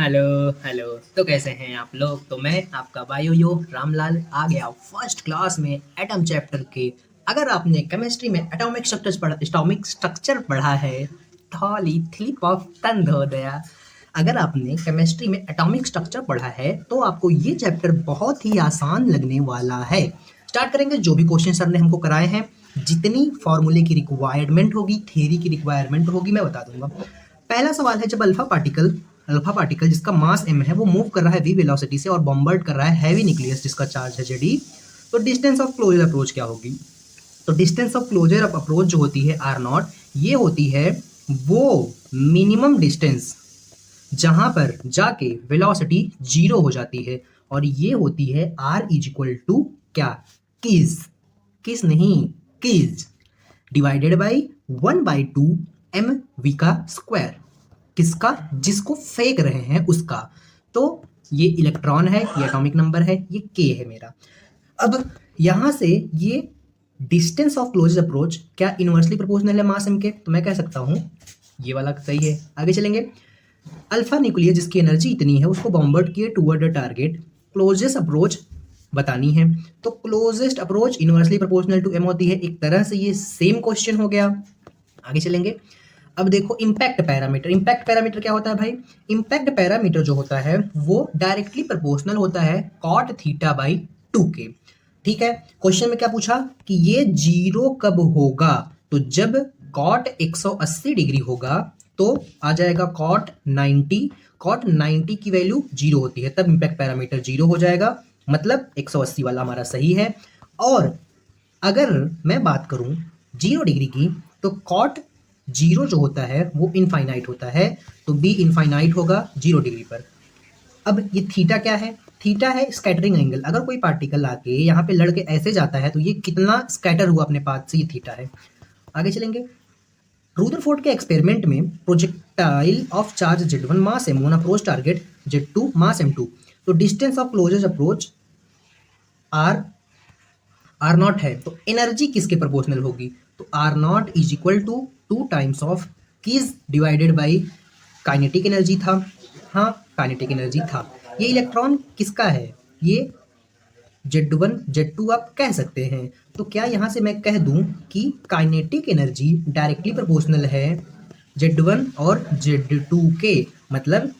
Hello hello. तो कैसे हैं आप लोग? तो मैं आपका बायो रामलाल आ गया फर्स्ट क्लास में एटम चैप्टर के। अगर आपने केमिस्ट्री में एटॉमिक स्ट्रक्चर पढ़ा है, थॉली स्लिप ऑफ टंग हो गया। अगर आपने केमिस्ट्री में एटॉमिक स्ट्रक्चर पढ़ा है तो आपको ये चैप्टर बहुत ही आसान लगने वाला है। स्टार्ट करेंगे। जो भी क्वेश्चन सर ने हमको कराए हैं, जितनी फॉर्मूले की रिक्वायरमेंट होगी, थ्योरी की रिक्वायरमेंट होगी, मैं बता दूंगा। पहला सवाल है, जब अल्फा पार्टिकल जिसका मास m है वो मूव कर रहा है v वेलोसिटी से और बॉम्बर्ड कर रहा है हैवी न्यूक्लियस जिसका चार्ज है Ze, तो डिस्टेंस ऑफ क्लोजर अप्रोच क्या होगी? तो डिस्टेंस ऑफ क्लोजर अप्रोच जो होती है r0, ये होती है वो मिनिमम डिस्टेंस जहां पर जाके वेलोसिटी जीरो हो जाती है, और ये होती है r इज इक्वल टू क्या? किस किस नहीं, किस डिवाइडेड बाई 1/2 एम वी का स्क्वायर। किसका? जिसको फेंक रहे हैं उसका। तो ये इलेक्ट्रॉन है, ये एटॉमिक नंबर है, ये के है मेरा। अब यहां से ये डिस्टेंस ऑफ क्लोजेस्ट अप्रोच क्या इनवर्सली प्रोपोर्शनल है मास एम के? तो मैं कह सकता हूं ये वाला सही है। आगे चलेंगे। अल्फा न्यूक्लियस जिसकी एनर्जी इतनी है उसको बॉम्बर्ड किए toward the target, closest approach बतानी है। तो closest approach inversely proportional to m होती है। एक तरह से ये सेम क्वेश्चन हो गया। आगे चलेंगे। अब देखो इम्पैक्ट पैरामीटर। इम्पैक्ट पैरामीटर क्या होता है भाई? इम्पैक्ट पैरामीटर जो होता है वो डायरेक्टली प्रोपोर्शनल होता है कॉट थीटा बाई 2 के। ठीक है। क्वेश्चन में क्या पूछा कि ये जीरो कब होगा? तो जब कॉट 180 डिग्री होगा तो आ जाएगा कॉट 90। कॉट 90 की वैल्यू जीरो होती है, तब इम्पैक्ट पैरामीटर जीरो हो जाएगा। मतलब 180 वाला हमारा सही है। और अगर मैं बात करूं 0 डिग्री की, तो कॉट जीरो जो होता है वो इनफाइनाइट होता है, तो बी इनफाइनाइट होगा 0 डिग्री पर। अब ये थीटा क्या है? थीटा है स्कैटरिंग एंगल। अगर कोई पार्टिकल आके यहाँ पे लड़के ऐसे जाता है तो ये कितना स्कैटर हुआ अपने पास से, ये थीटा है। आगे चलेंगे। रूदरफोर्ड के एक्सपेरिमेंट में projectile of charge Z1 mass m1 approach target Z2 mass m2, तो distance of closest approach r naught है, तो एनर्जी किसके प्रोपोर्शनल होगी? तो r naught is equal to 2 times of किस डिवाइडेड बाई काइनेटिक एनर्जी था। हाँ, काइनेटिक एनर्जी था। ये इलेक्ट्रॉन किसका है? ये Z1 Z2 आप कह सकते हैं। तो क्या यहाँ से मैं कह दूं कि काइनेटिक एनर्जी डायरेक्टली प्रोपोर्शनल है Z1 और Z2 के, मतलब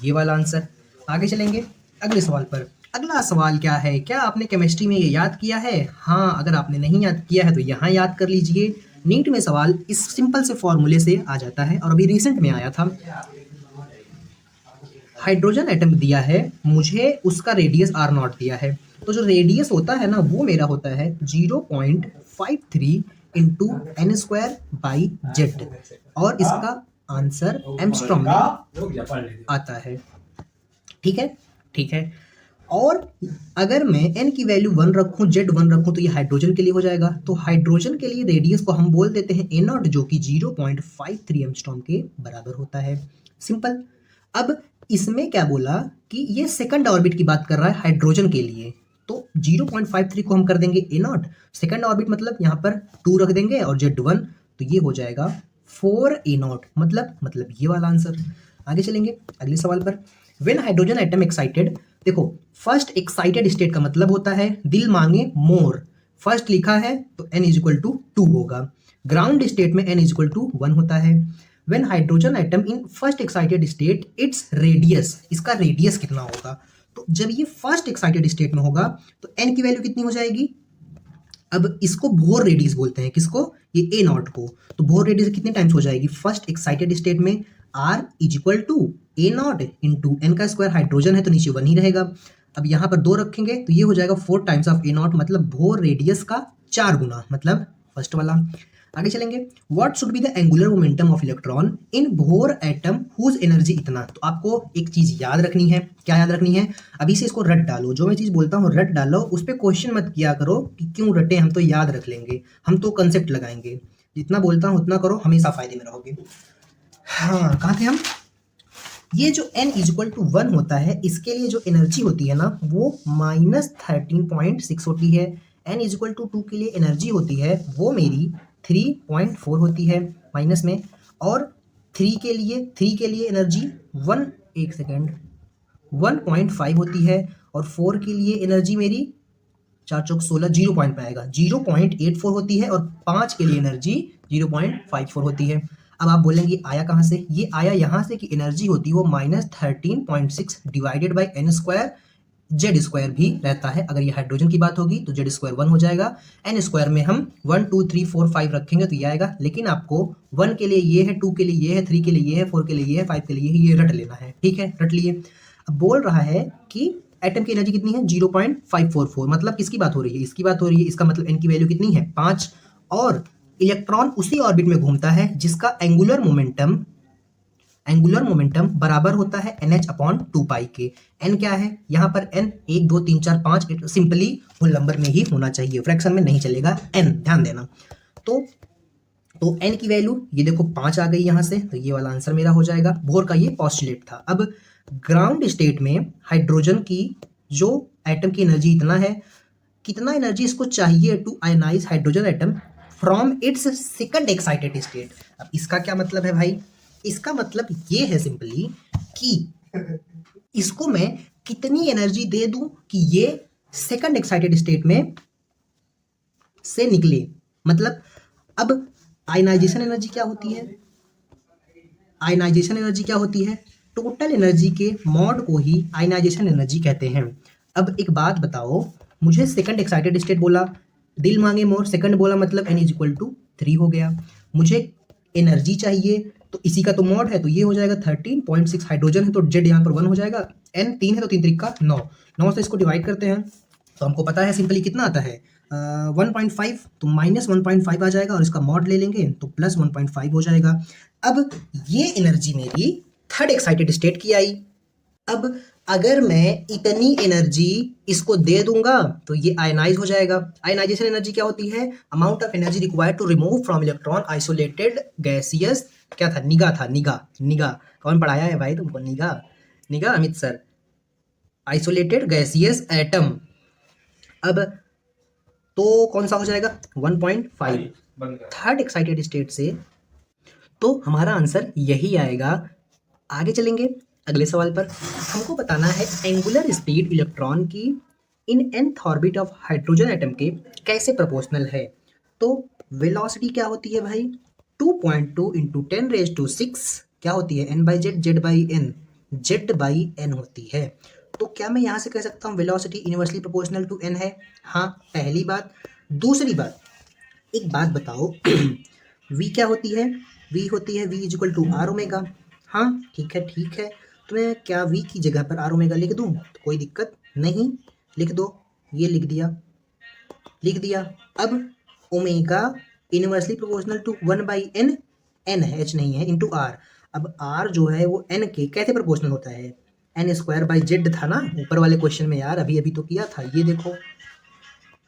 ये वाला आंसर। आगे चलेंगे अगले सवाल पर। अगला सवाल क्या है? क्या आपने केमिस्ट्री में ये याद किया है? हाँ, अगर आपने नहीं याद किया है तो यहाँ याद कर लीजिए। नीट में सवाल इस सिंपल से फॉर्मूले से आ जाता है और अभी रिसेंट में आया था। हाइड्रोजन एटम दिया है मुझे, उसका रेडियस आर नॉट दिया है। तो जो रेडियस होता है ना वो मेरा होता है 0.53 into n square by z, और इसका आंसर एमस्ट्रॉन्ग में आता है। ठीक है, ठीक है। और अगर मैं n की वैल्यू 1 रखूं, Z1 रखूं, तो ये हाइड्रोजन के लिए हो जाएगा। तो हाइड्रोजन के लिए रेडियस को हम बोल देते हैं A0, जो कि 0.53 एंगस्ट्रॉम के बराबर होता है। सिंपल। अब इसमें क्या बोला कि ये सेकंड ऑर्बिट की बात कर रहा है हाइड्रोजन के लिए, तो 0.53 को हम कर देंगे A0। सेकंड ऑर्बिट मतलब यहाँ पर 2 रख देंगे और Z1, तो ये हो जाएगा 4A0, मतलब ये वाला आंसर। आगे चलेंगे अगले सवाल पर। व्हेन हाइड्रोजन एटम एक्साइटेड, देखो फर्स्ट एक्साइटेड स्टेट का मतलब होता है दिल मांगे मोर। फर्स्ट लिखा है तो n इज इक्वल टू 2 होगा। ग्राउंड स्टेट में n इज इक्वल टू 1 होता है। When hydrogen atom in first excited state, its radius, इसका रेडियस कितना होगा? तो जब ये फर्स्ट एक्साइटेड स्टेट में होगा तो n की वैल्यू कितनी हो जाएगी? अब इसको बोर रेडियस बोलते हैं। किसको? ये A0 को। तो बोर रेडियस कितने टाइम्स हो जाएगी फर्स्ट एक्साइटेड स्टेट में? R is equal to A0 into n का स्क्वायर। हाइड्रोजन है तो नीचे 1 ही रहेगा। अब यहाँ पर 2 रखेंगे तो ये हो जाएगा 4 टाइम्स ऑफ A0, मतलब बोर रेडियस का 4 गुना, मतलब फर्स्ट वाला। आगे चलेंगे। What should be the angular momentum of electron in Bohr atom whose energy इतना? तो आपको एक चीज याद रखनी है। क्या याद रखनी है? अभी से इसको रट डालो, जो मैं चीज बोलता हूँ रट डालो। उस पर क्वेश्चन मत किया करो कि क्यों रटे, हम तो याद रख लेंगे, हम तो कंसेप्ट लगाएंगे। जितना बोलता हूँ उतना करो, हमेशा फायदे में रहोगे। हाँ, कहाँ थे हम? ये जो n इज इक्वल टू 1 होता है, इसके लिए जो एनर्जी होती है ना वो -13.6 होती है। n इज इक्वल टू 2 के लिए एनर्जी होती है वो मेरी 3.4 होती है माइनस में, और 3 के लिए एनर्जी 1 एक सेकेंड, 1.5 होती है और 4 के लिए एनर्जी मेरी 4 चौक 16, 0 पॉइंट पे आएगा, 0.84 होती है और 5 के लिए एनर्जी 0.54 होती है। अब आप बोलेंगे आया कहाँ से? ये आया यहाँ से कि एनर्जी होती है वो -13.6 divided by n square, z square भी रहता है। अगर ये हाइड्रोजन की बात होगी तो जेड स्क्वायर 1 हो जाएगा, एन स्क्वायर में हम 1 2 3 4 5 रखेंगे तो ये आएगा। लेकिन आपको 1 के लिए ये है, 2 के लिए ये है, 3 के लिए ये है, 4 के लिए ये है, 5 के लिए ये है, ये रट लेना है। ठीक है, रट लिए। अब बोल रहा है कि एटम की एनर्जी कितनी है? 0.544। मतलब किसकी बात हो रही है? इसकी बात हो रही है। इसका मतलब एन की वैल्यू कितनी है? 5। और इलेक्ट्रॉन उसी ऑर्बिट में घूमता है जिसका एंगुलर मोमेंटम बराबर होता है NH/2 के। n क्या है यहाँ पर? n 1 2 3 4 5 सिंपली होल नंबर में ही होना चाहिए, फ्रैक्शन में नहीं चलेगा n, ध्यान देना। तो n की वैल्यू ये देखो 5 आ गई यहाँ से, तो ये वाला आंसर मेरा हो जाएगा। बोर का ये पोस्टुलेट था। अब ग्राउंड स्टेट में हाइड्रोजन की जो एटम की एनर्जी इतना है, कितना एनर्जी इसको चाहिए to ionize hydrogen atom from its second excited state. अब इसका क्या मतलब है भाई? इसका मतलब ये है सिंपली कि इसको मैं कितनी एनर्जी दे दूं कि ये सेकंड एक्साइटेड स्टेट में से निकले। मतलब अब आयनाइजेशन एनर्जी क्या होती है? आयनाइजेशन एनर्जी क्या होती है? टोटल एनर्जी के मॉड को ही आयनाइजेशन एनर्जी कहते हैं। अब एक बात बताओ, मुझे सेकंड एक्साइटेड स्टेट बोला, दिल मांगे मोर, सेकंड बोला मतलब n = 3 हो गया। मुझे एनर्जी चाहिए तो इसी का तो मॉड है, तो ये हो जाएगा 13.6। हाइड्रोजन है तो जेड यहाँ पर 1 हो जाएगा, n 3 है तो 3 3 9, 9 से इसको डिवाइड करते हैं तो हमको पता है सिंपली कितना आता है 1.5, तो -1.5 आ जाएगा और इसका मॉड ले लेंगे तो +1.5 हो जाएगा। अब ये एनर्जी मेरी थर्ड एक्साइटेड स्टेट की आई। अब अगर मैं इतनी एनर्जी इसको दे दूंगा तो ये आयनाइज हो जाएगा। आयनाइजेशन एनर्जी क्या होती है? Amount of energy required to remove from electron isolated gaseous, क्या था? निगा। कौन पढ़ाया है भाई तुमको? निगा Amit sir. Isolated gaseous atom. अब तो कौन सा हो जाएगा? 1.5 थर्ड एक्साइटेड स्टेट से। तो हमारा आंसर यही आएगा। आगे चलेंगे अगले सवाल पर। हमको बताना है एंगुलर स्पीड इलेक्ट्रॉन की इन nth orbit of hydrogen atom के कैसे प्रोपोर्शनल है। तो वेलोसिटी क्या होती है भाई? 2.2 × 10⁶ क्या होती है? n/z, z/n होती है। तो क्या मैं यहाँ से कह सकता हूँ velocity inversely proportional to n है? हाँ, पहली बात। दूसरी बात, एक बात बताओ v क्या होती है? v होती है v = r⍵। हाँ ठीक है। तो मैं क्या v की जगह पर r⍵ लिख दूँ? तो कोई दिक्कत नहीं, लिख दो। ये लिख दिया। अब omega inversely proportional to 1/n, n है, h नहीं है, इंटू r। अब r जो है वो n के कैसे प्रोपोर्शनल होता है? n² था ना ऊपर वाले क्वेश्चन में यार, अभी तो किया था, ये देखो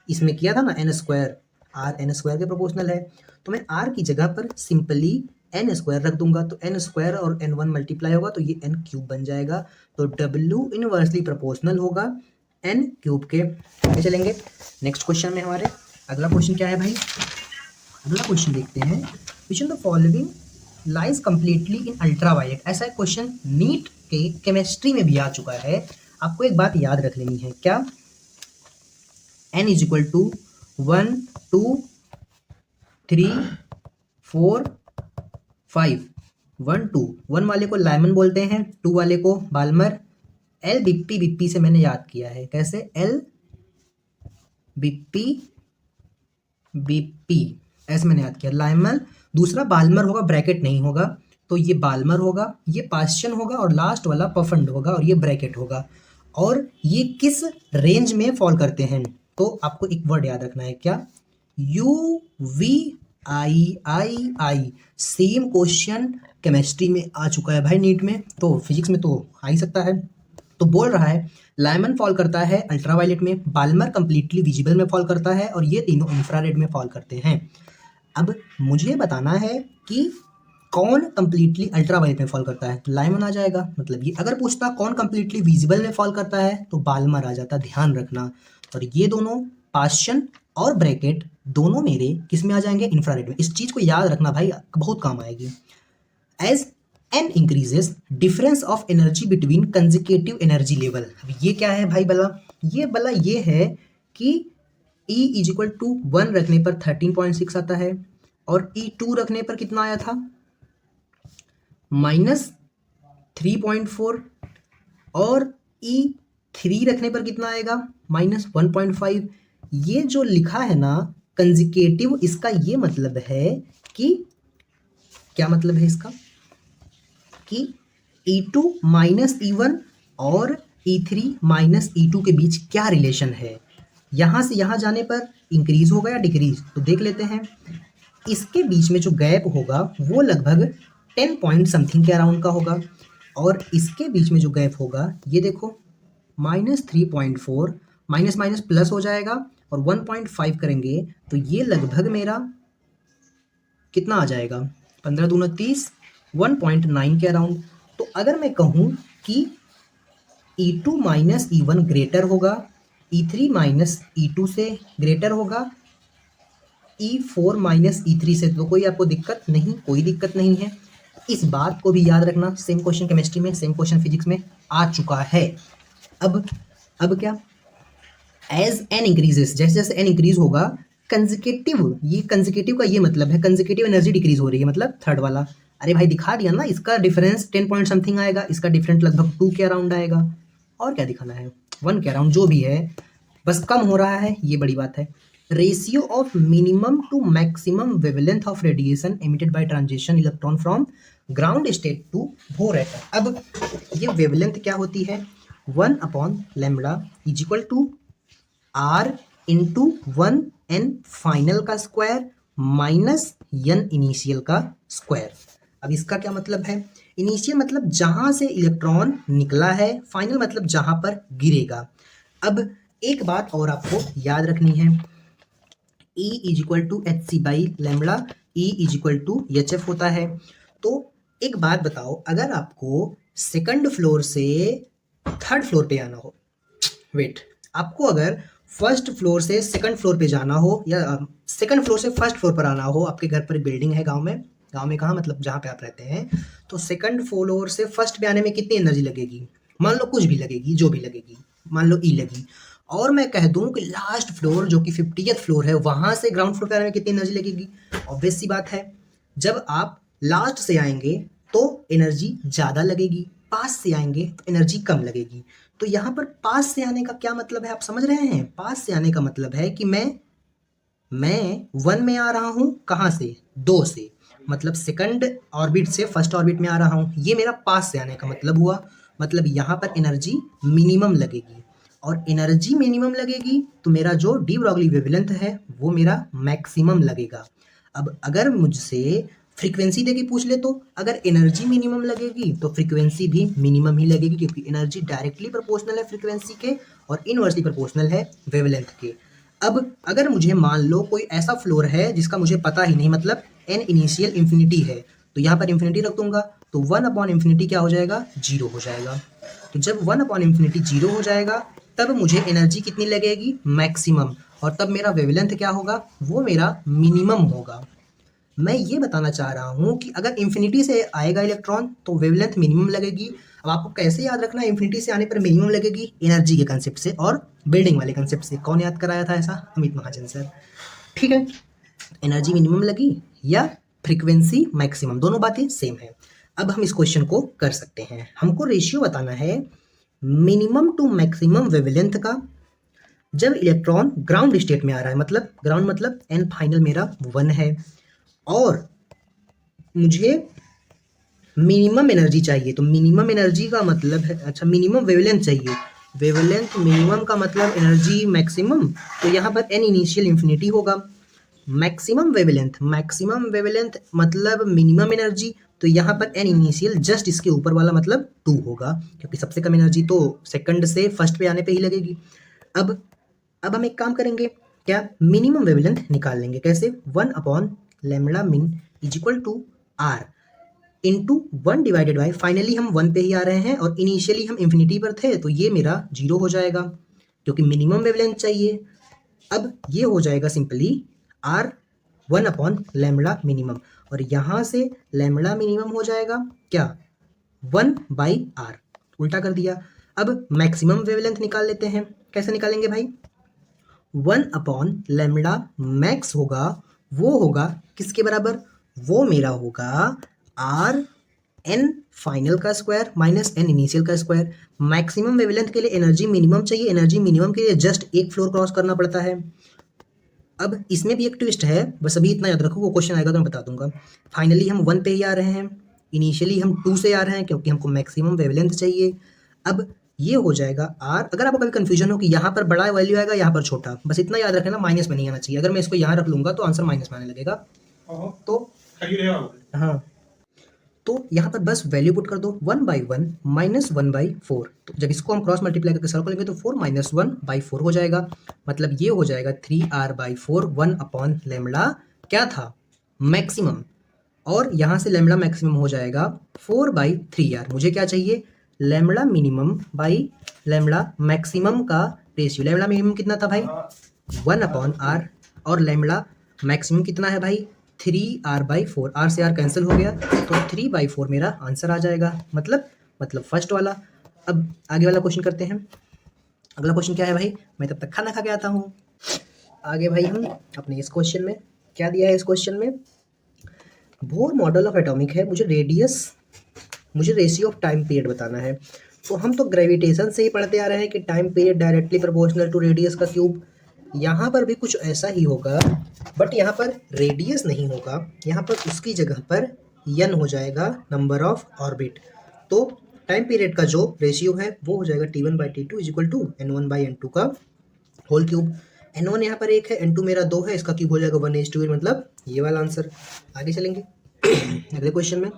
इसमें किया था ना, n², r n² के प्रोपोर्शनल है। तो मैं r की जगह पर सिंपली n² रख दूंगा, तो n² और n1 मल्टीप्लाई होगा तो ये n³ बन जाएगा। तो W इनवर्सली प्रोपोर्शनल होगा n³ के। आगे चलेंगे नेक्स्ट क्वेश्चन में हमारे। अगला क्वेश्चन क्या है भाई? अगला क्वेश्चन देखते हैं। Which in the following lies completely in ultraviolet. ऐसा एक क्वेश्चन नीट के केमिस्ट्री में भी आ चुका है। आपको एक बात याद रख लेनी है, क्या? n = 1 2 3 4 5। 1 2 1 वाले को लाइमन बोलते हैं, 2 वाले को बाल्मर। एल बिप्पी से मैंने याद किया है, कैसे? एल बिप्पी ऐसे मैंने याद किया। लाइमन, दूसरा बाल्मर होगा, ब्रैकेट नहीं होगा, तो ये बाल्मर होगा, ये पास्चन होगा और लास्ट वाला पफंड होगा और ये ब्रैकेट होगा। और ये किस रेंज में फॉल करते हैं? तो आपको एक वर्ड याद रखना है, क्या? UVIII। सेम क्वेश्चन केमिस्ट्री में आ चुका है भाई नीट में, तो फिजिक्स में तो आ ही सकता है। तो बोल रहा है लाइमन फॉल करता है अल्ट्रावायलेट में, बाल्मर कंप्लीटली विजिबल में फॉल करता है और ये तीनों इंफ्रारेड में फॉल करते हैं। अब मुझे बताना है कि कौन कंप्लीटली अल्ट्रावायलेट में फॉल करता है, तो लाइमन आ जाएगा। मतलब ये अगर पूछता कौन कंप्लीटली विजिबल में फॉल करता है तो बाल्मर आ जाता, ध्यान रखना। और ये दोनों पास्चन और ब्रैकेट दोनों मेरे किस में आ जाएंगे? इंफ्रारेड में। इस चीज़ को याद रखना भाई, बहुत काम आएगी। As n increases difference of energy between consecutive energy level। अब ये क्या है भाई बला? ये है कि E इज इक्वल टू 1 रखने पर 13.6 आता है और E2 रखने पर कितना आया था? -3.4 और E3 रखने पर कितना आएगा? -1.5। ये जो लिखा है ना कंजिकेटिव, इसका ये मतलब है कि क्या मतलब है इसका कि E2 माइनस E1 और E3 माइनस E2 के बीच क्या रिलेशन है। यहाँ से यहाँ जाने पर इंक्रीज होगा या डिक्रीज, तो देख लेते हैं। इसके बीच में जो गैप होगा वो लगभग 10 पॉइंट समथिंग के अराउंड का होगा और इसके बीच में जो गैप होगा ये देखो -3.4, माइनस माइनस प्लस हो जाएगा और 1.5 करेंगे तो ये लगभग मेरा कितना आ जाएगा? 15 दूना 30, 1.9 के अराउंड। तो अगर मैं कहूँ कि E2 माइनस E1 ग्रेटर होगा, E3 माइनस E2 से ग्रेटर होगा, E4 माइनस E3 से, तो कोई आपको दिक्कत नहीं, कोई दिक्कत नहीं है। इस बात को भी याद रखना, सेम क्वेश्चन केमिस्ट्री में, सेम क्वेश्चन फिजिक्स में आ चुका है। अब क्या, एज एन इंक्रीजेस, जैसे जैसे एन इंक्रीज होगा कंजिकेटिव, ये कंजिकेटिव का ये मतलब है कंजिकेटिव एनर्जी डिक्रीज हो रही है, मतलब थर्ड वाला। अरे भाई दिखा दिया ना, इसका डिफरेंस 10 पॉइंट समथिंग आएगा, इसका डिफरेंस लगभग 2 के अराउंड आएगा, और क्या दिखाना है 1 के अराउंड, जो भी है बस कम हो रहा है, ये बड़ी बात है। Ratio of minimum to maximum wavelength of radiation emitted by transition electron from ground state to Bohr atom. अब ये वेवलेंथ क्या होती है? 1/λ is equal to R into 1n final का स्क्वायर माइनस n इनिशियल का स्क्वायर। अब इसका क्या मतलब है? इनिशियल मतलब जहां से इलेक्ट्रॉन निकला है, फाइनल मतलब जहां पर गिरेगा। अब एक बात और आपको याद रखनी है, E is equal to hc/λ, E is equal to hf होता है। तो एक बात बताओ, अगर आपको सेकंड फ्लोर से थर्ड फ्लोर पे आना हो, वेट, आपको अगर फर्स्ट फ्लोर से सेकंड फ्लोर पे जाना हो या सेकंड फ्लोर से फर्स्ट फ्लोर पर आना हो, आपके घर पर बिल्डिंग है गांव में कहाँ, मतलब जहाँ पे आप रहते हैं, तो सेकंड फ्लोर से फर्स्ट पे आने में कितनी एनर्जी लगेगी? मान लो कुछ भी लगेगी, जो भी लगेगी, मान लो E लगी, और मैं कह दूं कि लास्ट फ्लोर जो कि 50th फ्लोर है, वहां से ग्राउंड फ्लोर पे आने में कितनी एनर्जी लगेगी? ऑब्वियस सी बात है, जब आप लास्ट से आएंगे तो एनर्जी ज़्यादा लगेगी, पास से आएंगे तो एनर्जी कम लगेगी। तो यहाँ पर पास से आने का क्या मतलब है, आप समझ रहे हैं? पास से आने का मतलब है कि मैं 1 में आ रहा हूँ, कहाँ से? 2 से, मतलब सेकंड ऑर्बिट से फर्स्ट ऑर्बिट में आ रहा हूँ, ये मेरा पास से आने का मतलब हुआ। मतलब यहाँ पर एनर्जी मिनिमम लगेगी, और एनर्जी मिनिमम लगेगी तो मेरा जो डी ब्रॉगली वेवलेंथ है वो मेरा मैक्सिमम लगेगा। अब अगर मुझसे फ्रीक्वेंसी देके पूछ ले, तो अगर एनर्जी मिनिमम लगेगी तो फ्रीक्वेंसी भी मिनिमम ही लगेगी, क्योंकि एनर्जी डायरेक्टली प्रोपोर्शनल है फ्रीक्वेंसी के और इनवर्सली प्रोपोर्शनल है वेवलेंथ के। अब अगर मुझे मान लो कोई ऐसा फ्लोर है जिसका मुझे पता ही नहीं, मतलब एन इनिशियल इन्फिनिटी है, तो यहाँ पर इन्फिनिटी रख दूंगा, तो 1/∞ क्या हो जाएगा? 0 हो जाएगा। तो जब 1/∞ 0 हो जाएगा तब मुझे एनर्जी कितनी लगेगी? मैक्सिमम, और तब मेरा वेवलेंथ क्या होगा? वो मेरा मिनिमम होगा। मैं ये बताना चाह रहा हूँ कि अगर इन्फिनिटी से आएगा इलेक्ट्रॉन तो वेवलेंथ मिनिमम लगेगी। अब आपको कैसे याद रखना है इन्फिनिटी से आने पर मिनिमम लगेगी? एनर्जी के कंसेप्ट से और बिल्डिंग वाले कंसेप्ट से। कौन याद कराया था ऐसा? अमित महाजन सर। ठीक है, एनर्जी मिनिमम लगी या फ्रीक्वेंसी मैक्सिमम, दोनों बातें सेम है। अब हम इस क्वेश्चन को कर सकते हैं। हमको रेशियो बताना है मिनिमम टू मैक्सिमम वेवलेंथ का जब इलेक्ट्रॉन ग्राउंड स्टेट में आ रहा है, मतलब ग्राउंड मतलब एन फाइनल मेरा 1 है, और मुझे मिनिमम एनर्जी चाहिए। तो मिनिमम एनर्जी का मतलब है, अच्छा मिनिमम वेवलेंथ चाहिए, वेवलेंथ मिनिमम का मतलब एनर्जी मैक्सिमम, तो यहाँ पर एन इनिशियल इन्फिनिटी होगा। मैक्सिमम वेवलेंथ मतलब मिनिमम एनर्जी, तो यहाँ पर एन इनिशियल जस्ट इसके ऊपर वाला मतलब 2 होगा, क्योंकि सबसे कम एनर्जी तो सेकंड से फर्स्ट पे आने पे ही लगेगी। अब हम एक काम करेंगे, क्या मिनिमम वेवलेंथ निकाल लेंगे। कैसे? 1/λ min is equal to R into 1 divided by, finally हम 1 पे ही आ रहे हैं और इनिशियली हम इन्फिनिटी पर थे, तो ये मेरा 0 हो जाएगा क्योंकि मिनिमम वेवलेंथ चाहिए। अब ये हो जाएगा सिंपली R 1/λ मिनिमम, और यहाँ से लैम्बडा मिनिमम हो जाएगा क्या? 1/r, उल्टा कर दिया। अब मैक्सिमम वेवलेंथ निकाल लेते हैं। कैसे निकालेंगे भाई? 1/λ मैक्स होगा, वो होगा किसके बराबर? वो मेरा होगा आर एन फाइनल का स्क्वायर माइनस एन इनिशियल का स्क्वायर। मैक्सिमम वेवलेंथ के लिए एनर्जी मिनिमम चाहिए, एनर्जी मिनिमम के लिए जस्ट एक फ्लोर क्रॉस करना पड़ता है। अब इसमें भी एक ट्विस्ट है, बस अभी इतना याद रखो, वो क्वेश्चन आएगा तो मैं बता दूंगा। फाइनली हम 1 पे ही आ रहे हैं, इनिशियली हम 2 से आ रहे हैं क्योंकि हमको मैक्सिमम वेवलेंथ चाहिए। अब ये हो जाएगा आर। अगर आपको कभी कंफ्यूजन हो कि यहाँ पर बड़ा वैल्यू आएगा यहाँ पर छोटा, बस इतना याद रखना, माइनस में नहीं आना चाहिए। अगर मैं इसको यहाँ रख लूंगा तो आंसर माइनस में आने लगेगा। तो हाँ, तो यहाँ पर बस वैल्यू पुट कर दो 1/1 माइनस 1/4। तो जब इसको हम क्रॉस मल्टीप्लाई करके सॉल्व करेंगे तो 4 माइनस 1/4 हो जाएगा। मतलब ये हो जाएगा 3r/4 1/λ क्या था? मैक्सिमम। और यहाँ से लैम्बडा मैक्सिमम हो जाएगा 4/3r। मुझे क्या चाहिए? Lambda minimum by lambda maximum का रेशियो। लैम्बडा मिनिमम कितना था भाई? 1/r। और लैम्बडा मैक्सिमम कितना है भाई? 3r/4। r से r कैंसिल हो गया तो 3/4 मेरा आंसर आ जाएगा। मतलब फर्स्ट वाला। अब आगे वाला क्वेश्चन करते हैं। अगला क्वेश्चन क्या है भाई? मैं तब तक खाना खा के आता हूँ। आगे भाई हम अपने इस क्वेश्चन में क्या दिया है? इस क्वेश्चन में बोर मॉडल ऑफ एटॉमिक है, मुझे रेशियो ऑफ टाइम पीरियड बताना है। तो हम तो ग्रेविटेशन से ही पढ़ते आ रहे हैं कि time period directly proportional to radius का क्यूब। यहाँ पर भी कुछ ऐसा ही होगा, बट यहाँ पर रेडियस नहीं होगा, यहाँ पर उसकी जगह पर n हो जाएगा, नंबर ऑफ ऑर्बिट। तो टाइम पीरियड का जो रेशियो है वो हो जाएगा T1/T2 इक्वल टू N1/N2 का होल क्यूब। N1 यहाँ पर 1 है, N2 मेरा 2 है, इसका क्यूब हो जाएगा 1/2, मतलब ये वाला आंसर। आगे चलेंगे अगले क्वेश्चन में।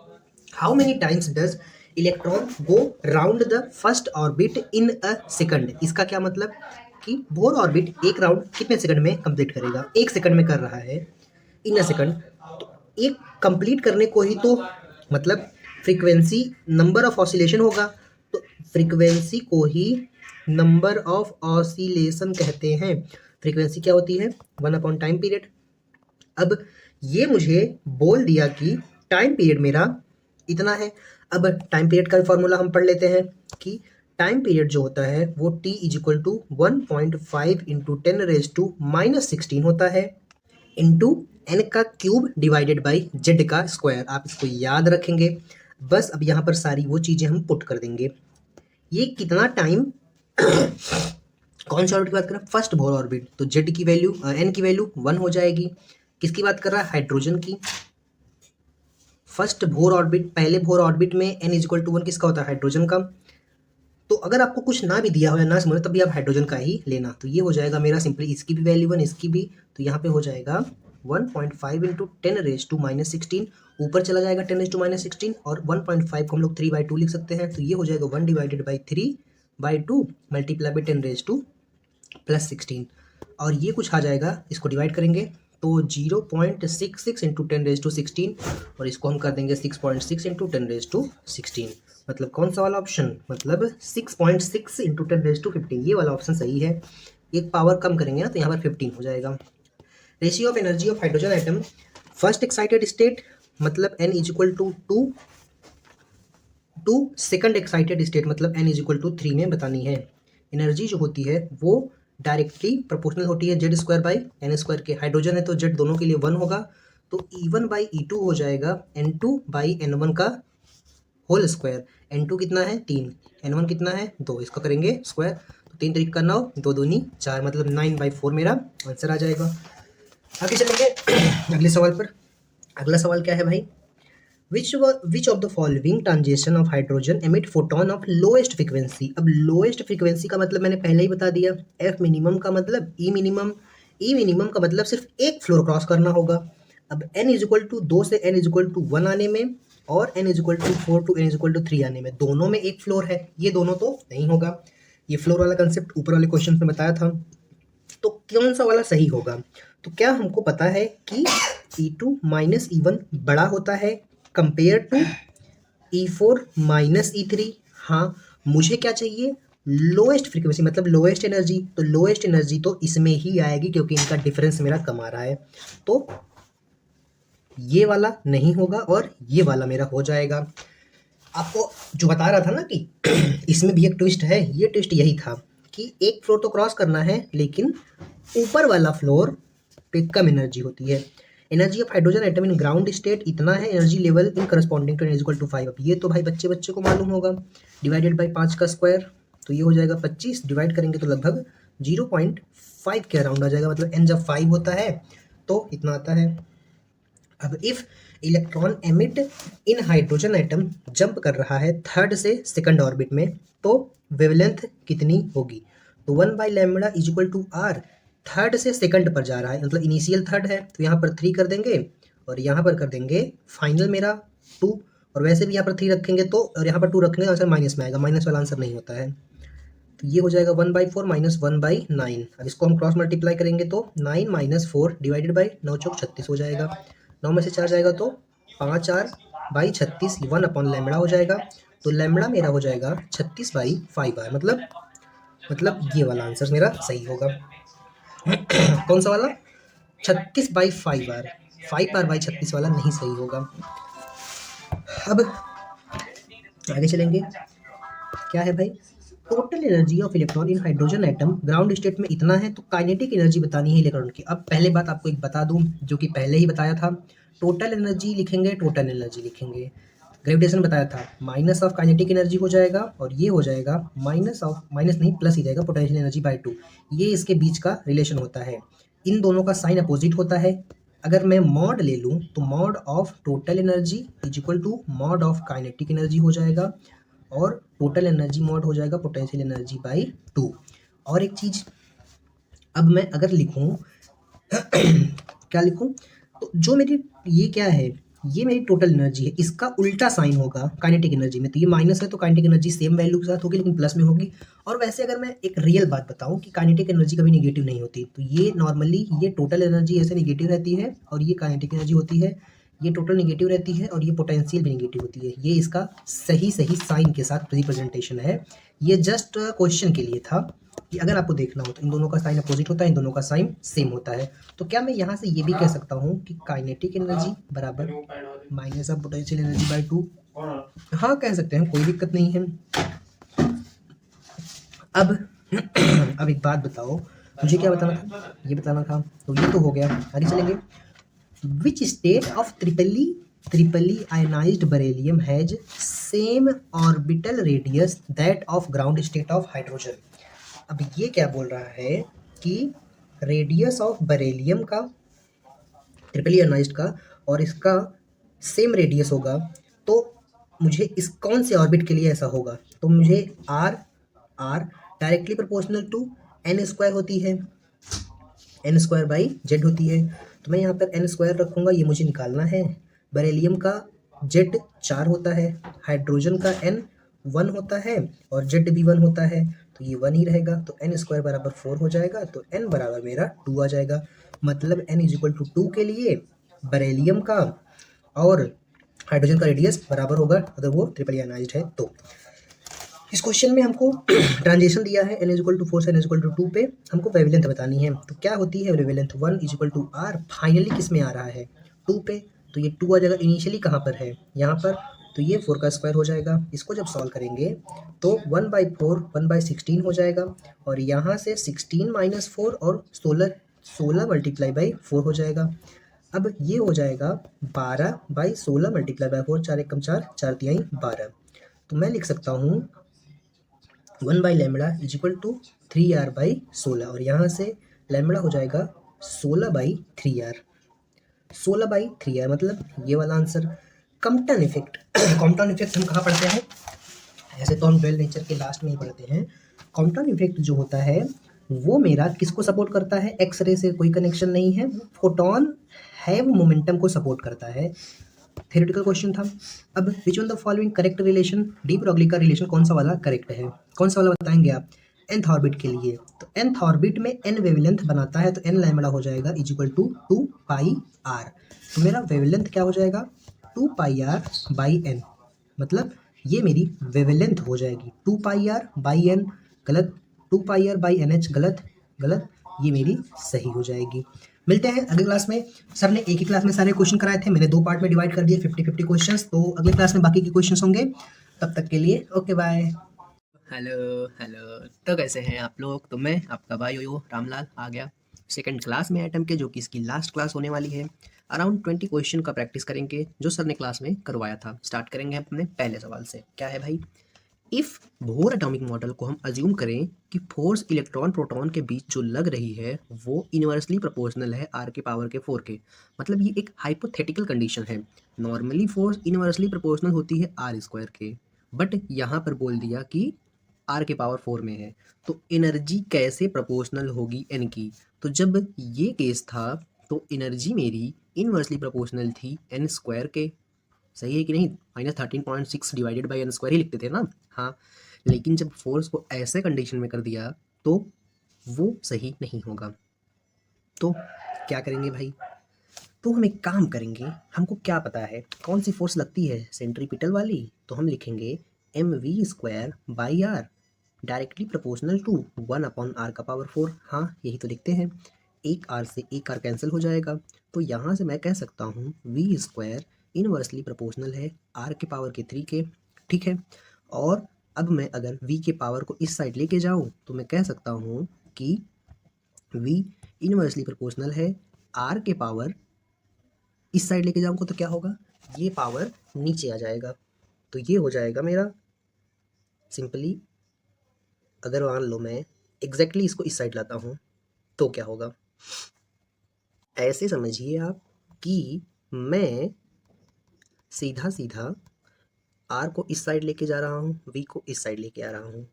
How many times does electron go round the first orbit in a second? इसका क्या मतलब कि बोर ऑर्बिट एक राउंड कितने सेकंड में कंप्लीट करेगा? 1 सेकंड में कर रहा है, इन अ सेकंड। तो एक कंप्लीट करने को ही तो मतलब फ्रीक्वेंसी नंबर ऑफ ऑसिलेशन होगा, तो फ्रीक्वेंसी को ही नंबर ऑफ ऑसिलेशन कहते हैं। फ्रीक्वेंसी क्या होती है? 1 टाइम पीरियड। अब ये मुझे बोल दिया कि टाइम पीरियड मेरा इतना है। अब टाइम पीरियड का फॉर्मूला हम पढ़ लेते हैं कि टाइम पीरियड जो होता है वो t इजिक्वल टू 1.5 इंटू 10⁻⁻16 होता है, इंटू n का क्यूब डिवाइडेड बाई z का स्क्वायर। आप इसको याद रखेंगे बस। अब यहाँ पर सारी वो चीज़ें हम पुट कर देंगे। ये कितना टाइम कौन सा ऑर्बिट की बात कर रहा है? First Bohr orbit. तो z की वैल्यू n की वैल्यू 1 हो जाएगी। किसकी बात कर रहा है? हाइड्रोजन की। फर्स्ट बोर ऑर्बिट, पहले बोर ऑर्बिट में n इजिक्वल टू 1 किसका होता है? हाइड्रोजन का। तो अगर आपको कुछ ना भी दिया हो या ना समझो तब भी आप हाइड्रोजन का ही लेना। तो ये हो जाएगा मेरा सिंपली, इसकी भी वैल्यू 1, इसकी भी। तो यहाँ पे हो जाएगा 1.5 इंटू 10⁻⁻16, ऊपर चला जाएगा 10⁻⁻16, और 1.5 को हम लोग 3/2 लिख सकते हैं। तो ये हो जाएगा 1 डिवाइडेड बाई 3/2 मल्टीप्लाई बाई 10⁻⁻16। और ये कुछ आ जाएगा, इसको डिवाइड करेंगे तो 0.66 इंटू 10⁻16, और इसको हम कर देंगे 6.6 इंटू 10⁻16। मतलब कौन सा वाला ऑप्शन? मतलब 6.6 इंटू 10⁻15, ये वाला ऑप्शन सही है। एक पावर कम करेंगे ना तो यहाँ पर 15 हो जाएगा। Ratio of energy of hydrogen atom first excited state, मतलब n is equal to 2 second excited state, मतलब n इजिक्वल टू 3 में बतानी है। एनर्जी जो होती है वो डायरेक्टली प्रोपोर्शनल होती है Z²/n² के। हाइड्रोजन है तो Z दोनों के लिए 1 होगा, तो E1/E2 हो जाएगा N2/N1 का होल स्क्वायर। N2 कितना है? 3, N1 कितना है? 2। इसका करेंगे स्क्वायर तो 3 3 का 9, 2 दूनी 4, मतलब 9/4 मेरा आंसर आ जाएगा। आगे चलेंगे अगले सवाल पर। अगला सवाल क्या है भाई? Which of the following transition of hydrogen emit photon of lowest frequency? अब लोएस्ट फ्रीक्वेंसी का मतलब मैंने पहले ही बता दिया। एफ मिनिमम का मतलब ई मिनिमम का मतलब सिर्फ एक फ्लोर क्रॉस करना होगा। अब n इजिक्वल टू 2 से n इजिक्वल टू 1 आने में, और n is equal to 4 to n is equal to 3 आने में, दोनों में एक फ्लोर है। ये दोनों तो नहीं होगा। ये फ्लोर वाला कंसेप्ट ऊपर वाले क्वेश्चन में बताया था। तो कौन सा वाला सही होगा? तो क्या हमको पता है कि E2 माइनस E1 बड़ा होता है compare to E4 minus E3। हाँ, मुझे क्या चाहिए? लोएस्ट फ्रीक्वेंसी, मतलब लोएस्ट एनर्जी। तो लोएस्ट एनर्जी तो इसमें ही आएगी क्योंकि इनका डिफरेंस मेरा कम आ रहा है। तो ये वाला नहीं होगा और ये वाला मेरा हो जाएगा। आपको जो बता रहा था ना कि इसमें भी एक ट्विस्ट है, ये ट्विस्ट यही था कि एक फ्लोर तो क्रॉस करना है लेकिन ऊपर वाला फ्लोर पे कम एनर्जी होती है। Energy of hydrogen atom in ground state इतना है, energy level in corresponding to n equal to 5। अब ये तो भाई बच्चे बच्चे को मालूम होगा, डिवाइडेड बाई 5 का स्क्वायर, तो ये हो जाएगा 25, डिवाइड करेंगे तो लगभग 0.5 के अराउंड आ जाएगा, मतलब एन जब 5 होता है तो इतना आता है। अब if electron emit in hydrogen atom jump कर रहा है थर्ड से सेकंड ऑर्बिट में, तो वेवलेंथ कितनी होगी? तो 1/λ is equal to R, third से सेकंड पर जा रहा है, मतलब इनिशियल थर्ड है तो यहाँ पर 3 कर देंगे और यहाँ पर कर देंगे फाइनल मेरा 2, और वैसे भी यहाँ पर 3 रखेंगे तो, और यहाँ पर 2 रखेंगे आंसर माइनस में आएगा, माइनस वाला आंसर नहीं होता है। तो ये हो जाएगा 1/4 माइनस 1/9। अब इसको हम क्रॉस मल्टीप्लाई करेंगे तो 9 माइनस 4 डिवाइडेड बाई 9 चौक 36 हो जाएगा, 9 में से 4 जाएगा तो 5/4/36 1/λ हो जाएगा। तो लैम्बडा मेरा हो जाएगा 36/5R, मतलब ये वाला आंसर मेरा सही होगा। कौन सा वाला? 36/5R, 5R/36 वाला नहीं सही होगा। अब आगे चलेंगे, क्या है भाई? Total energy of electron in hydrogen atom ground state में इतना है, तो काइनेटिक एनर्जी बतानी है इलेक्ट्रॉन की। अब पहले बात आपको एक बता दूं जो कि पहले ही बताया था, टोटल एनर्जी लिखेंगे, टोटल एनर्जी लिखेंगे, ग्रेविटेशन बताया था, माइनस ऑफ काइनेटिक एनर्जी हो जाएगा और ये हो जाएगा माइनस ऑफ, माइनस नहीं प्लस ही जाएगा, पोटेंशियल एनर्जी बाई 2। ये इसके बीच का रिलेशन होता है, इन दोनों का साइन अपोजिट होता है। अगर मैं मॉड ले लूँ तो mod of total energy is equal to mod of kinetic energy हो जाएगा, और टोटल एनर्जी मॉड हो जाएगा पोटेंशियल एनर्जी बाई 2। और एक चीज़, अब मैं अगर लिखूँ क्या लिखूँ, तो जो मेरी ये क्या है, ये मेरी टोटल एनर्जी है, इसका उल्टा साइन होगा काइनेटिक एनर्जी में, तो ये माइनस है तो काइनेटिक एनर्जी सेम वैल्यू के साथ होगी लेकिन प्लस में होगी। और वैसे अगर मैं एक रियल बात बताऊं कि काइनेटिक एनर्जी कभी नेगेटिव नहीं होती, तो ये नॉर्मली ये टोटल एनर्जी ऐसे नेगेटिव रहती है और ये काइनेटिक एनर्जी होती है, ये टोटल नेगेटिव रहती है और ये पोटेंशियल भी नेगेटिव होती है। ये इसका सही साइन के साथ रिप्रेजेंटेशन है। ये जस्ट क्वेश्चन के लिए था कि अगर आपको देखना हो तो इन दोनों का साइन अपोजिट होता है, इन दोनों का साइन सेम होता है। तो क्या मैं यहाँ से ये भी कह सकता हूँ कि काइनेटिक एनर्जी बराबर minus of potential energy by 2? हाँ कह सकते हैं, कोई दिक्कत नहीं है। अब एक बात बताओ, मुझे क्या बताना था, ये बताना था, तो ये तो हो गया। आगे चलेंगे, which state of triply ionized beryllium has same orbital radius that of ground state of hydrogen? अब ये क्या बोल रहा है कि रेडियस ऑफ बेरिलियम का, ट्रिपली आयनाइज्ड का, और इसका सेम रेडियस होगा, तो मुझे इस कौन से ऑर्बिट के लिए ऐसा होगा? तो मुझे r directly proportional to n square होती है, एन स्क्वायर बाई जेड होती है, तो मैं यहाँ पर एन स्क्वायर रखूँगा, ये मुझे निकालना है। बेरिलियम का जेड 4 होता है, हाइड्रोजन का एन 1 होता है और जेड भी 1 होता है, तो ये 1 ही रहेगा, तो एन स्क्वायर बराबर 4 हो जाएगा, तो एन बराबर मेरा 2 आ जाएगा। मतलब एन इज इक्वल टू 2 के लिए बेरिलियम का और हाइड्रोजन का रेडियस बराबर होगा अगर वो ट्रिपल आयनाइज्ड है तो। इस क्वेश्चन में हमको ट्रांजिशन दिया है n इज इक्वल टू 4 से n इज इक्वल टू 2 पे, हमको वेवलेंथ बतानी है। तो क्या होती है wavelength? 1 is equal to r, finally किस में आ रहा है? 2 पे, तो ये 2 आ जाएगा। इनिशियली कहाँ पर है? यहाँ पर, तो ये 4 का स्क्वायर हो जाएगा। इसको जब सॉल्व करेंगे तो 1/4 1/16 हो जाएगा, और यहाँ से 16 माइनस 4 और 16 मल्टीप्लाई बाई 4 हो जाएगा। अब ये हो जाएगा 12/16 मल्टीप्लाई बाई 4, 4 एकम 4, 4 तिहाई 12। तो मैं लिख सकता हूँ 1/λ इज इक्वल टू 3r/16, और यहाँ से लैम्बडा हो जाएगा 16/3r, 16/3r, मतलब ये वाला answer. Compton effect Compton effect हम कहाँ पढ़ते हैं? ऐसे तो हम 12 नेचर के लास्ट में ही पढ़ते हैं। कॉम्पटन इफेक्ट जो होता है वो मेरा किसको सपोर्ट करता है? एक्स रे से कोई कनेक्शन नहीं है, फोटोन है वो मोमेंटम को सपोर्ट करता है। थ्योरेटिकल क्वेश्चन था। अब which one the following correct relation? De Broglie का रिलेशन कौन सा वाला करेक्ट है? कौन सा वाला बताएंगे आप? nth ऑर्बिट के लिए, तो nth ऑर्बिट में n वेवलेंथ बनाता है, तो n लैम्बडा हो जाएगा इज इक्वल टू 2πr। तो मेरा वेवलेंथ क्या हो जाएगा? 2πr/n, मतलब ये मेरी वेवलेंथ हो जाएगी। 2πr/n गलत, 2πr/nh गलत, ये मेरी सही हो जाएगी। मिलते हैं अगली क्लास में। सर ने एक ही क्लास में सारे क्वेश्चन कराए थे, मैंने 2 पार्ट में डिवाइड कर दिए 50-50 क्वेश्चंस, तो अगली क्लास में बाकी के क्वेश्चंस होंगे। तब तक के लिए ओके बाय। हेलो हेलो, तो कैसे हैं आप लोग? तो मैं आपका भाई यो रामलाल आ गया सेकंड क्लास में एटम के, जो कि इसकी लास्ट क्लास होने वाली है। अराउंड 20 क्वेश्चन का प्रैक्टिस करेंगे जो सर ने क्लास में करवाया था। स्टार्ट करेंगे अपने पहले सवाल से। क्या है भाई? इफ बोर एटॉमिक मॉडल को हम अज्यूम करें कि फोर्स इलेक्ट्रॉन प्रोटॉन के बीच जो लग रही है वो इनवर्सली प्रोपोर्शनल है आर के पावर के 4 के। मतलब ये एक हाइपोथेटिकल कंडीशन है। नॉर्मली फोर्स इनवर्सली प्रोपोर्शनल होती है आर स्क्वायर के, बट यहाँ पर बोल दिया कि आर के पावर 4 में है, तो एनर्जी कैसे प्रोपोर्शनल होगी एन की? तो जब ये केस था तो एनर्जी मेरी इनवर्सली प्रोपोर्शनल थी एन स्क्वायर के। सही है कि नहीं? -13.6 डिवाइडेड बाई एन स्क्वायर ही लिखते थे ना। हाँ, लेकिन जब फोर्स को ऐसे कंडीशन में कर दिया तो वो सही नहीं होगा। तो क्या करेंगे भाई? तो हम एक काम करेंगे, हमको क्या पता है कौन सी फोर्स लगती है, सेंट्रीपिटल वाली। तो हम लिखेंगे m v square by r directly proportional to 1/r का पावर 4। हाँ, यही तो लिखते हैं। एक आर से एक आर कैंसिल हो जाएगा, तो यहाँ से मैं कह सकता हूँ वी स्क्वायर इनवर्सली प्रोपोर्शनल है आर के पावर के 3 के। ठीक है। और अब मैं अगर v के पावर को इस साइड लेके जाऊँ तो मैं कह सकता हूँ कि v इनवर्सली प्रोपोर्शनल है r के पावर, इस साइड लेके जाऊँगा तो क्या होगा, ये पावर नीचे आ जाएगा। तो ये हो जाएगा मेरा सिंपली, अगर मान लो मैं एग्जैक्टली इसको इस साइड लाता हूँ तो क्या होगा, ऐसे समझिए आप कि मैं सीधा सीधा आर को इस साइड लेके जा रहा हूँ, वी को इस साइड लेके आ रहा हूँ।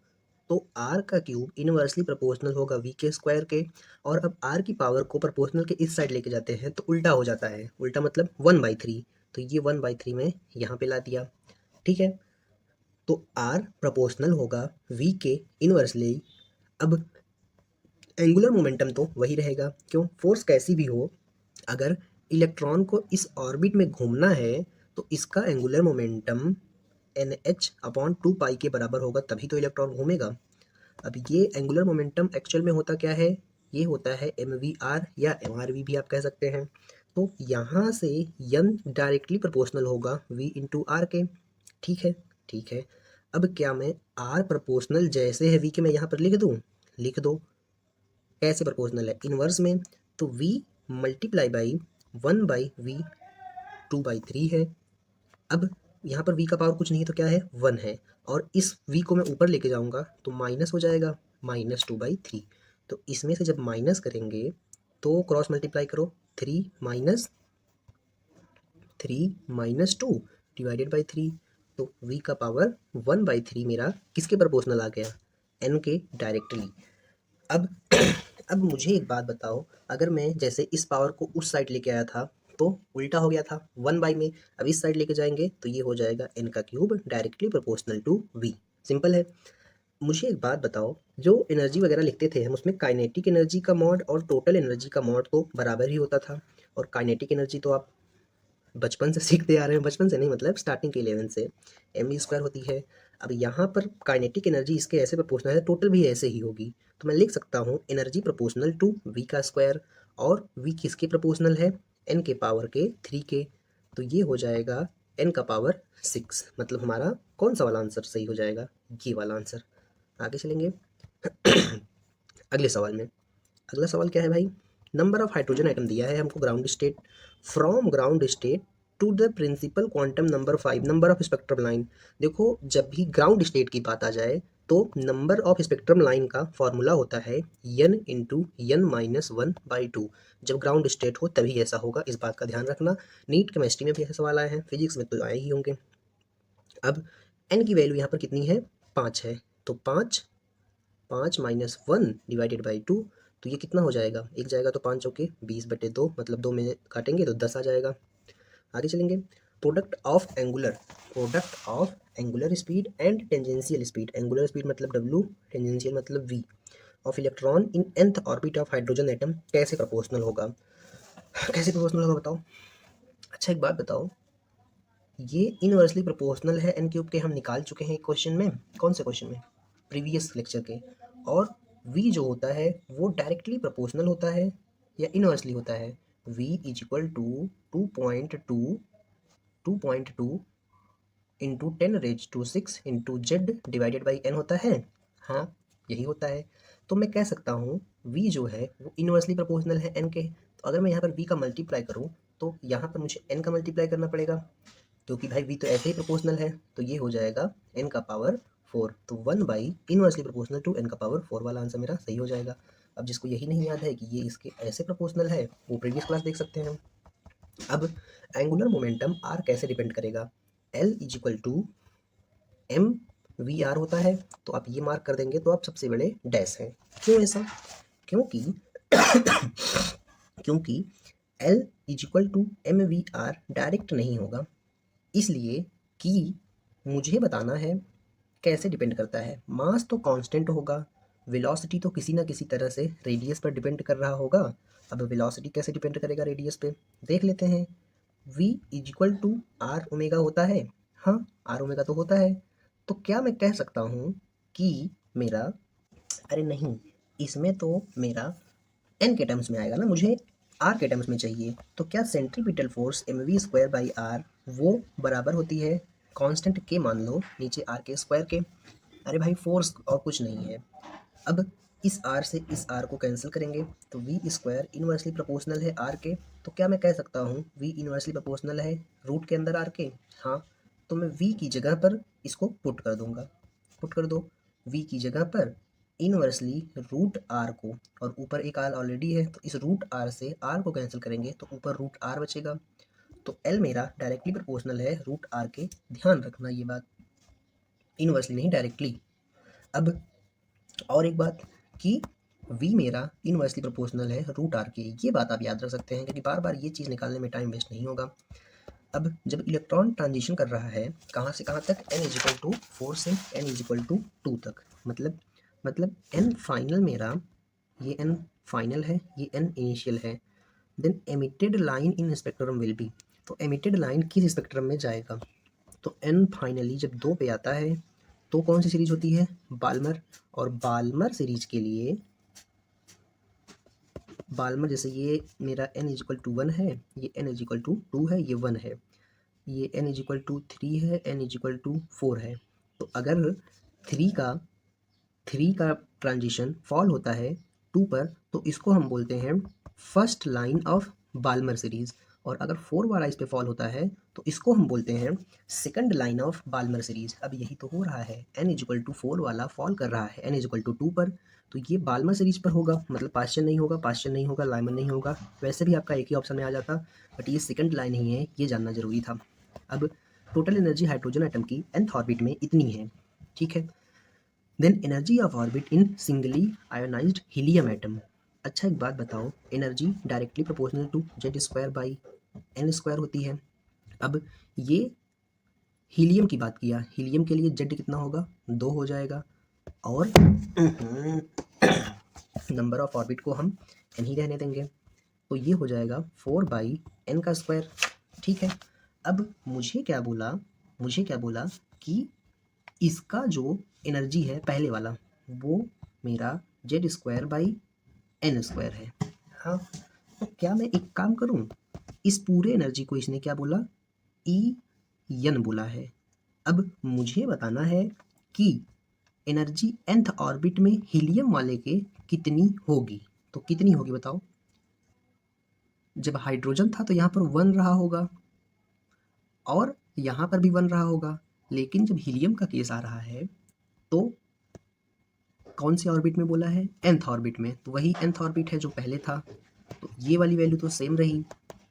तो आर का क्यूब इनवर्सली प्रोपोर्शनल होगा वी के स्क्वायर के, और अब आर की पावर को प्रोपोर्शनल के इस साइड लेके जाते हैं तो उल्टा हो जाता है। उल्टा मतलब 1/3। तो ये 1/3 में यहाँ पे ला दिया। ठीक है। तो आर प्रोपोर्शनल होगा वी के इनवर्सली। अब एंगुलर मोमेंटम तो वही रहेगा, क्यों? फोर्स कैसी भी हो, अगर इलेक्ट्रॉन को इस ऑर्बिट में घूमना है तो इसका एंगुलर मोमेंटम NH/2 के बराबर होगा, तभी तो इलेक्ट्रॉन घूमेगा। अब ये एंगुलर मोमेंटम एक्चुअल में होता क्या है? ये होता है mvr या mrv भी आप कह सकते हैं। तो यहाँ से n डायरेक्टली प्रोपोर्शनल होगा v इंटू आर के। ठीक है। ठीक है। अब क्या मैं r प्रोपोर्शनल जैसे है v के मैं यहाँ पर लिख दूँ? लिख दो। कैसे प्रोपोर्शनल है? इनवर्स में। तो v मल्टीप्लाई बाई 1/v 2/3 है। अब यहाँ पर v का पावर कुछ नहीं है तो क्या है, 1 है। और इस v को मैं ऊपर लेके जाऊँगा तो माइनस हो जाएगा, -2/3। तो इसमें से जब माइनस करेंगे तो क्रॉस मल्टीप्लाई करो, 3 - 2 डिवाइडेड बाई 3। तो v का पावर 1/3 मेरा किसके प्रोपोर्शनल आ गया, n के डायरेक्टली। अब अब मुझे एक बात बताओ, अगर मैं जैसे इस पावर को उस साइड लेके आया था तो उल्टा हो गया था 1/, में अब इस साइड लेके जाएंगे तो ये हो जाएगा n का cube directly proportional to v। Simple है। मुझे एक बात बताओ, जो एनर्जी वगैरह लिखते थे हम उसमें काइनेटिक एनर्जी का मॉड और टोटल एनर्जी का मॉड तो बराबर ही होता था। और काइनेटिक एनर्जी तो आप बचपन से सीखते आ रहे हैं, बचपन से नहीं मतलब स्टार्टिंग के 11 से, mv² होती है। अब यहाँ पर काइनेटिक एनर्जी इसके ऐसे प्रोपोर्शनल है, टोटल भी ऐसे ही होगी। तो मैं लिख सकता हूँ एनर्जी प्रोपोर्शनल टू v का स्क्वायर, और v किसके प्रोपोर्शनल है, n के पावर के 3 के। तो ये हो जाएगा n का पावर 6। मतलब हमारा कौन सा वाला आंसर सही हो जाएगा, ये वाला आंसर। आगे चलेंगे अगले सवाल में। अगला सवाल क्या है भाई? नंबर ऑफ हाइड्रोजन आइटम दिया है हमको ground state, from ground state to the principal quantum number 5 number of spectrum line. देखो, जब भी ग्राउंड स्टेट की बात आ जाए तो नंबर ऑफ स्पेक्ट्रम लाइन का फॉर्मूला होता है n इंटू n-1/2। जब ग्राउंड स्टेट हो तभी ऐसा होगा, इस बात का ध्यान रखना। नीट केमिस्ट्री में भी ऐसे सवाल आए हैं, फिजिक्स में तो आए ही होंगे। अब n की वैल्यू यहाँ पर कितनी है, 5 है। तो 5 - 1 डिवाइडेड बाई 2, तो ये कितना हो जाएगा, एक जाएगा तो 5 चौके 20/2, मतलब 2 में काटेंगे तो 10 आ जाएगा। आगे चलेंगे। Product of angular speed and tangential speed, angular speed मतलब w, टेंजेंशियल मतलब v, of electron in nth orbit of hydrogen atom कैसे प्रोपोर्शनल होगा? कैसे प्रोपोर्शनल होगा बताओ? अच्छा एक बात बताओ, ये इनवर्सली प्रोपोर्शनल है n क्यूब के, हम निकाल चुके हैं एक क्वेश्चन में। कौन से क्वेश्चन में? प्रीवियस लेक्चर के। और v जो होता है वो डायरेक्टली प्रोपोर्शनल होता है या इनवर्सली होता है? v = 2.2 into 10⁻⁶ into z divided by n होता है। हाँ, यही होता है। तो मैं कह सकता हूँ v जो है वो इनवर्सली प्रोपोर्शनल है n के। तो अगर मैं यहाँ पर v का मल्टीप्लाई करूँ तो यहाँ पर मुझे n का मल्टीप्लाई करना पड़ेगा, क्योंकि भाई v तो ऐसे ही प्रोपोर्शनल है। तो ये हो जाएगा n का पावर 4। तो 1 इनवर्सली प्रोपोर्शनल टू n का पावर 4 वाला आंसर मेरा सही हो जाएगा। अब जिसको यही नहीं याद है कि ये इसके ऐसे प्रोपोर्शनल है, वो प्रीवियस क्लास देख सकते हैं। अब एंगुलर मोमेंटम r कैसे डिपेंड करेगा? L is equal to m v r होता है। तो आप ये मार्क कर देंगे तो आप सबसे बड़े डैश हैं। क्यों ऐसा? क्योंकि क्योंकि L is equal to m v r direct नहीं होगा, इसलिए कि मुझे बताना है कैसे डिपेंड करता है। मास तो कांस्टेंट होगा, वेलोसिटी तो किसी ना किसी तरह से रेडियस पर डिपेंड कर रहा होगा। अब वेलोसिटी कैसे डिपेंड करेगा रेडियस पे, देख लेते हैं। v is equal to r omega होता है। हाँ, आर ओमेगा तो होता है। तो क्या मैं कह सकता हूँ कि मेरा, अरे नहीं, इसमें तो मेरा n के टर्म्स में आएगा ना, मुझे r के टर्म्स में चाहिए। तो क्या centripetal force mv² by are वो बराबर होती है कांस्टेंट के, मान लो नीचे r के स्क्वायर के। अरे भाई, फोर्स और कुछ नहीं है। अब इस r से इस r को कैंसिल करेंगे तो v² इनवर्सली प्रोपोर्शनल है r के। तो क्या मैं कह सकता हूँ v इनवर्सली प्रोपोर्शनल है रूट के अंदर r के? हाँ, तो मैं v की जगह पर इसको पुट कर दूंगा। पुट कर दो v की जगह पर इनवर्सली रूट r को, और ऊपर एक r ऑलरेडी है, तो इस रूट r से r को कैंसिल करेंगे तो ऊपर रूट r बचेगा। तो l मेरा डायरेक्टली प्रोपोर्शनल है रूट r के। ध्यान रखना ये बात, इनवर्सली नहीं, डायरेक्टली। अब और एक बात कि v मेरा इनवर्सली प्रोपोर्शनल है रूट r के, ये बात आप याद रख सकते हैं, क्योंकि बार बार ये चीज़ निकालने में टाइम वेस्ट नहीं होगा। अब जब इलेक्ट्रॉन ट्रांजिशन कर रहा है कहाँ से कहाँ तक, n इज इक्वल टू 4 से n इज इक्वल टू 2 तक, मतलब n फाइनल मेरा, ये n फाइनल है, ये n इनिशियल है। Then emitted line in spectrum will be, तो एमिटेड लाइन किस स्पेक्ट्रम में जाएगा? तो n फाइनली जब 2 पे आता है तो कौन सी सीरीज होती है? बाल्मर। और बाल्मर सीरीज के लिए, बाल्मर जैसे ये मेरा n इज इक्वल टू 1 है, ये n इज इक्वल टू 2 है, ये 1 है, ये n इज इक्वल टू 3 है, n इज इक्वल टू 4 है। तो अगर 3 का ट्रांजिशन फॉल होता है 2 पर, तो इसको हम बोलते हैं first line of Balmer series. और अगर 4 वाला इस पे फॉल होता है तो इसको हम बोलते हैं second line of Balmer series. अब यही तो हो रहा है, n इज इक्वल टू 4 वाला फॉल कर रहा है n इज इक्वल टू 2 पर, तो ये बाल्मर सीरीज पर होगा, मतलब पास्चन नहीं होगा, पास्चन नहीं होगा, लाइमन नहीं होगा। वैसे भी आपका एक ही ऑप्शन में आ जाता, बट ये सेकंड लाइन ही है, ये जानना जरूरी था। अब टोटल एनर्जी हाइड्रोजन एटम की nth ऑर्बिट में इतनी है, ठीक है। Then energy of orbit in singly ionized helium atom. अच्छा, एक बात बताओ, energy directly proportional to z² by n² होती है। अब ये हीलियम की बात किया, हीलियम के लिए z कितना होगा? 2 हो जाएगा, और नंबर ऑफ ऑर्बिट को हम n ही रहने देंगे, तो ये हो जाएगा 4/n²। ठीक है। अब मुझे क्या बोला कि इसका जो एनर्जी है पहले वाला, वो मेरा z² है। हाँ, तो क्या मैं एक काम करूं, इस पूरे एनर्जी को इसने क्या बोला? En बोला है। अब मुझे बताना है कि एनर्जी nth ऑर्बिट में हीलियम वाले के कितनी होगी। तो कितनी होगी बताओ? जब हाइड्रोजन था तो यहाँ पर 1 रहा होगा, और यहाँ पर भी 1 रहा होगा, लेकिन जब हीलियम का केस आ रहा है तो कौन से ऑर्बिट में बोला है? nth ऑर्बिट में। तो वही nth ऑर्बिट है जो पहले था, तो ये वाली वैल्यू तो सेम रही,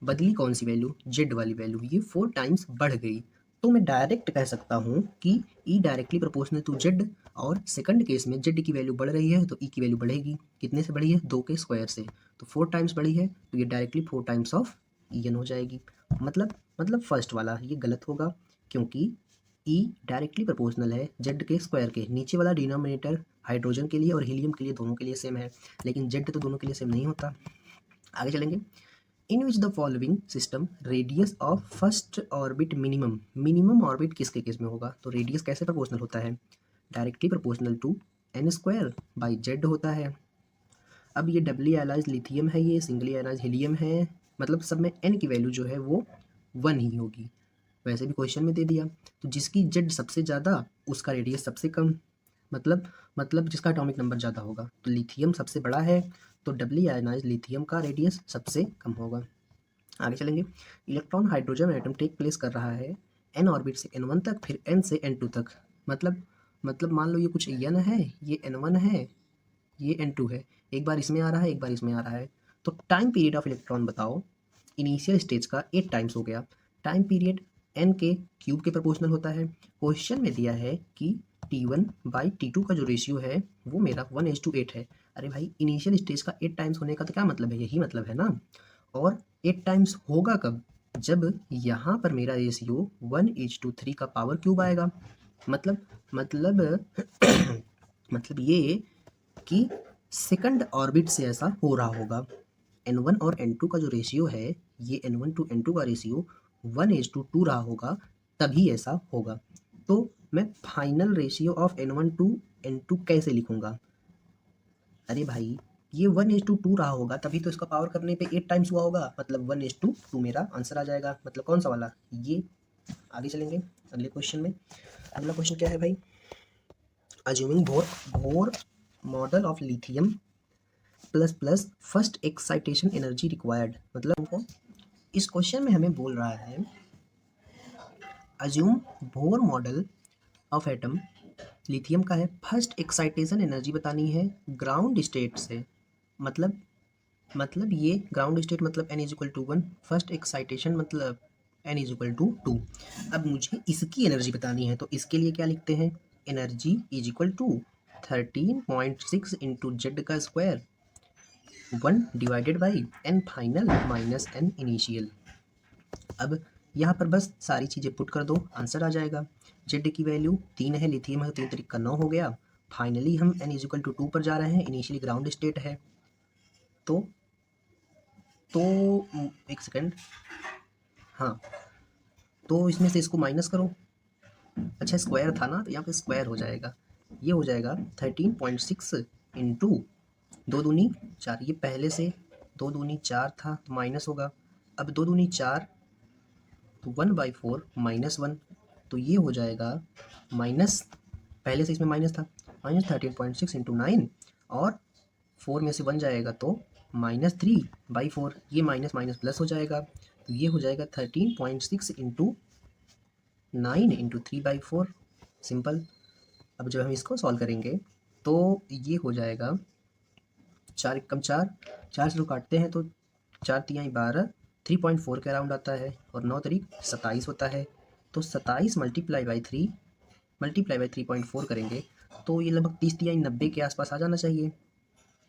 बदली कौन सी वैल्यू? z वाली वैल्यू, ये 4 टाइम्स बढ़ गई। तो मैं डायरेक्ट कह सकता हूँ कि E directly proportional to z, और सेकंड केस में z की वैल्यू बढ़ रही है तो E की वैल्यू बढ़ेगी। कितने से बढ़ी है? 2 के स्क्वायर से, तो 4 टाइम्स बढ़ी है, तो ये डायरेक्टली 4 टाइम्स ऑफ En हो जाएगी। मतलब फर्स्ट वाला ये गलत होगा, क्योंकि E डायरेक्टली प्रोपोर्शनल है z के स्क्वायर के। नीचे वाला डिनोमिनेटर हाइड्रोजन के लिए और हीलियम के लिए दोनों के लिए सेम है, लेकिन z तो दोनों के लिए सेम नहीं होता। आगे चलेंगे। In which the following system radius of first orbit minimum orbit किसके केस में होगा? तो रेडियस कैसे प्रोपोर्शनल होता है? Directly proportional to n² by z होता है। अब ये डबली आयनाइज लिथियम है, ये सिंगली आयनाइज हीलियम है, मतलब सब में n की वैल्यू जो है वो 1 ही होगी। वैसे भी क्वेश्चन में दे दिया। तो जिसकी जेड सबसे ज़्यादा उसका रेडियस सबसे कम, मतलब जिसका एटॉमिक नंबर ज़्यादा होगा। तो लिथियम सबसे बड़ा है तो डबली आयनाइज लिथियम का रेडियस सबसे कम होगा। आगे चलेंगे। Electron hydrogen atom take place कर रहा है n ऑर्बिट से n1 तक, फिर n से n2 तक। मतलब मान लो ये कुछ n है, ये n1 है, ये n2 है, एक बार इसमें आ रहा है, एक बार इसमें आ रहा है। तो टाइम पीरियड ऑफ इलेक्ट्रॉन बताओ। इनिशियल स्टेज का 8 टाइम्स हो गया। टाइम पीरियड n के क्यूब के प्रोपोर्शनल होता है। क्वेश्चन में दिया है कि T1 बाई T2 का जो रेशियो है वो मेरा 1:8 है। अरे भाई इनिशियल स्टेज का 8 टाइम्स होने का तो क्या मतलब है, यही मतलब है ना। और 8 टाइम्स होगा कब, जब यहाँ पर मेरा रेशियो 1:3 का पावर क्यूब आएगा। मतलब मतलब ये कि सेकंड ऑर्बिट से ऐसा हो रहा होगा। n1 और n2 का जो रेशियो है, ये n1 टू n2 का रेशियो 1:2 रहा होगा, तभी ऐसा होगा। तो मैं final ratio of n1 to n2 कैसे लिखूंगा? अरे भाई ये 1:2 रहा होगा, तभी तो इसका पावर करने पे 8 टाइम्स हुआ होगा, मतलब 1:2 मेरा आंसर आ जाएगा। मतलब कौन सा वाला, ये। आगे चलेंगे अगले क्वेश्चन में। अगला क्वेश्चन क्या है भाई? Assuming Bohr model of lithium plus plus first excitation energy required. मतलब हमको इस क्वेश्चन में हमें बोल रहा है assume Bohr model of atom lithium का है, फर्स्ट एक्साइटेशन एनर्जी बतानी है ग्राउंड स्टेट से। मतलब ये ग्राउंड स्टेट मतलब n=1, फर्स्ट एक्साइटेशन मतलब n=2। अब मुझे इसकी एनर्जी बतानी है, तो इसके लिए क्या लिखते हैं, एनर्जी = 13.6 इंटू जेड का square 1 divided by n final minus n initial. अब यहाँ पर बस सारी चीज़ें पुट कर दो, आंसर आ जाएगा। जेड की वैल्यू 3 है, लिथियम है, 3 तरीक का 9 हो गया। फाइनली हम n=2 पर जा रहे हैं, इनिशियली ग्राउंड स्टेट है। तो एक सेकंड, हाँ, तो इसमें से इसको माइनस करो। अच्छा स्क्वायर था ना, तो यहाँ पे स्क्वायर हो जाएगा, ये हो जाएगा 13.6 इंटू 2 दूनी 4। ये पहले से 2 दूनी 4 था तो माइनस होगा। अब 2 दूनी 4 तो 1/4 -1, तो ये हो जाएगा माइनस, पहले से इसमें माइनस था, -13.6 इंटू 9 और 4 में से 1 जाएगा तो -3/4, ये माइनस माइनस प्लस हो जाएगा, तो ये हो जाएगा 13.6 इंटू 9 इंटू 3/4। सिंपल। अब जब हम इसको सॉल्व करेंगे तो ये हो जाएगा 4 एकम 4, 4 से तो काटते हैं तो 4 तियाई 12, 3.4 के अराउंड आता है, और 9 तरीक 27 होता है। तो 27 मल्टीप्लाई बाई 3.4 करेंगे तो ये लगभग 30 तियाई 90 के आसपास आ जाना चाहिए।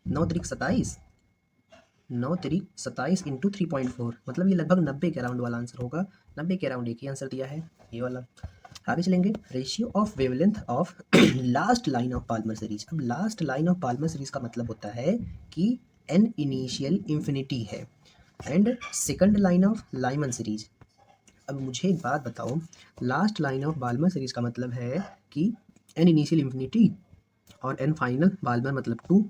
9 तरीक 27, 9 तरीक 27 इंटू 3.4, मतलब ये लगभग 90 के अराउंड वाला आंसर होगा। 90 के अराउंड एक ही आंसर दिया है, ये वाला। आगे चलेंगे। Ratio of wavelength of last line of Balmer series. अब last line of Balmer series का मतलब होता है कि n इनिशियल इंफिनिटी है and second line of Lyman series. अब मुझे एक बात बताओ, last line of Balmer series का मतलब है कि n इनिशियल इंफिनिटी और n फाइनल, बाल्मर मतलब 2,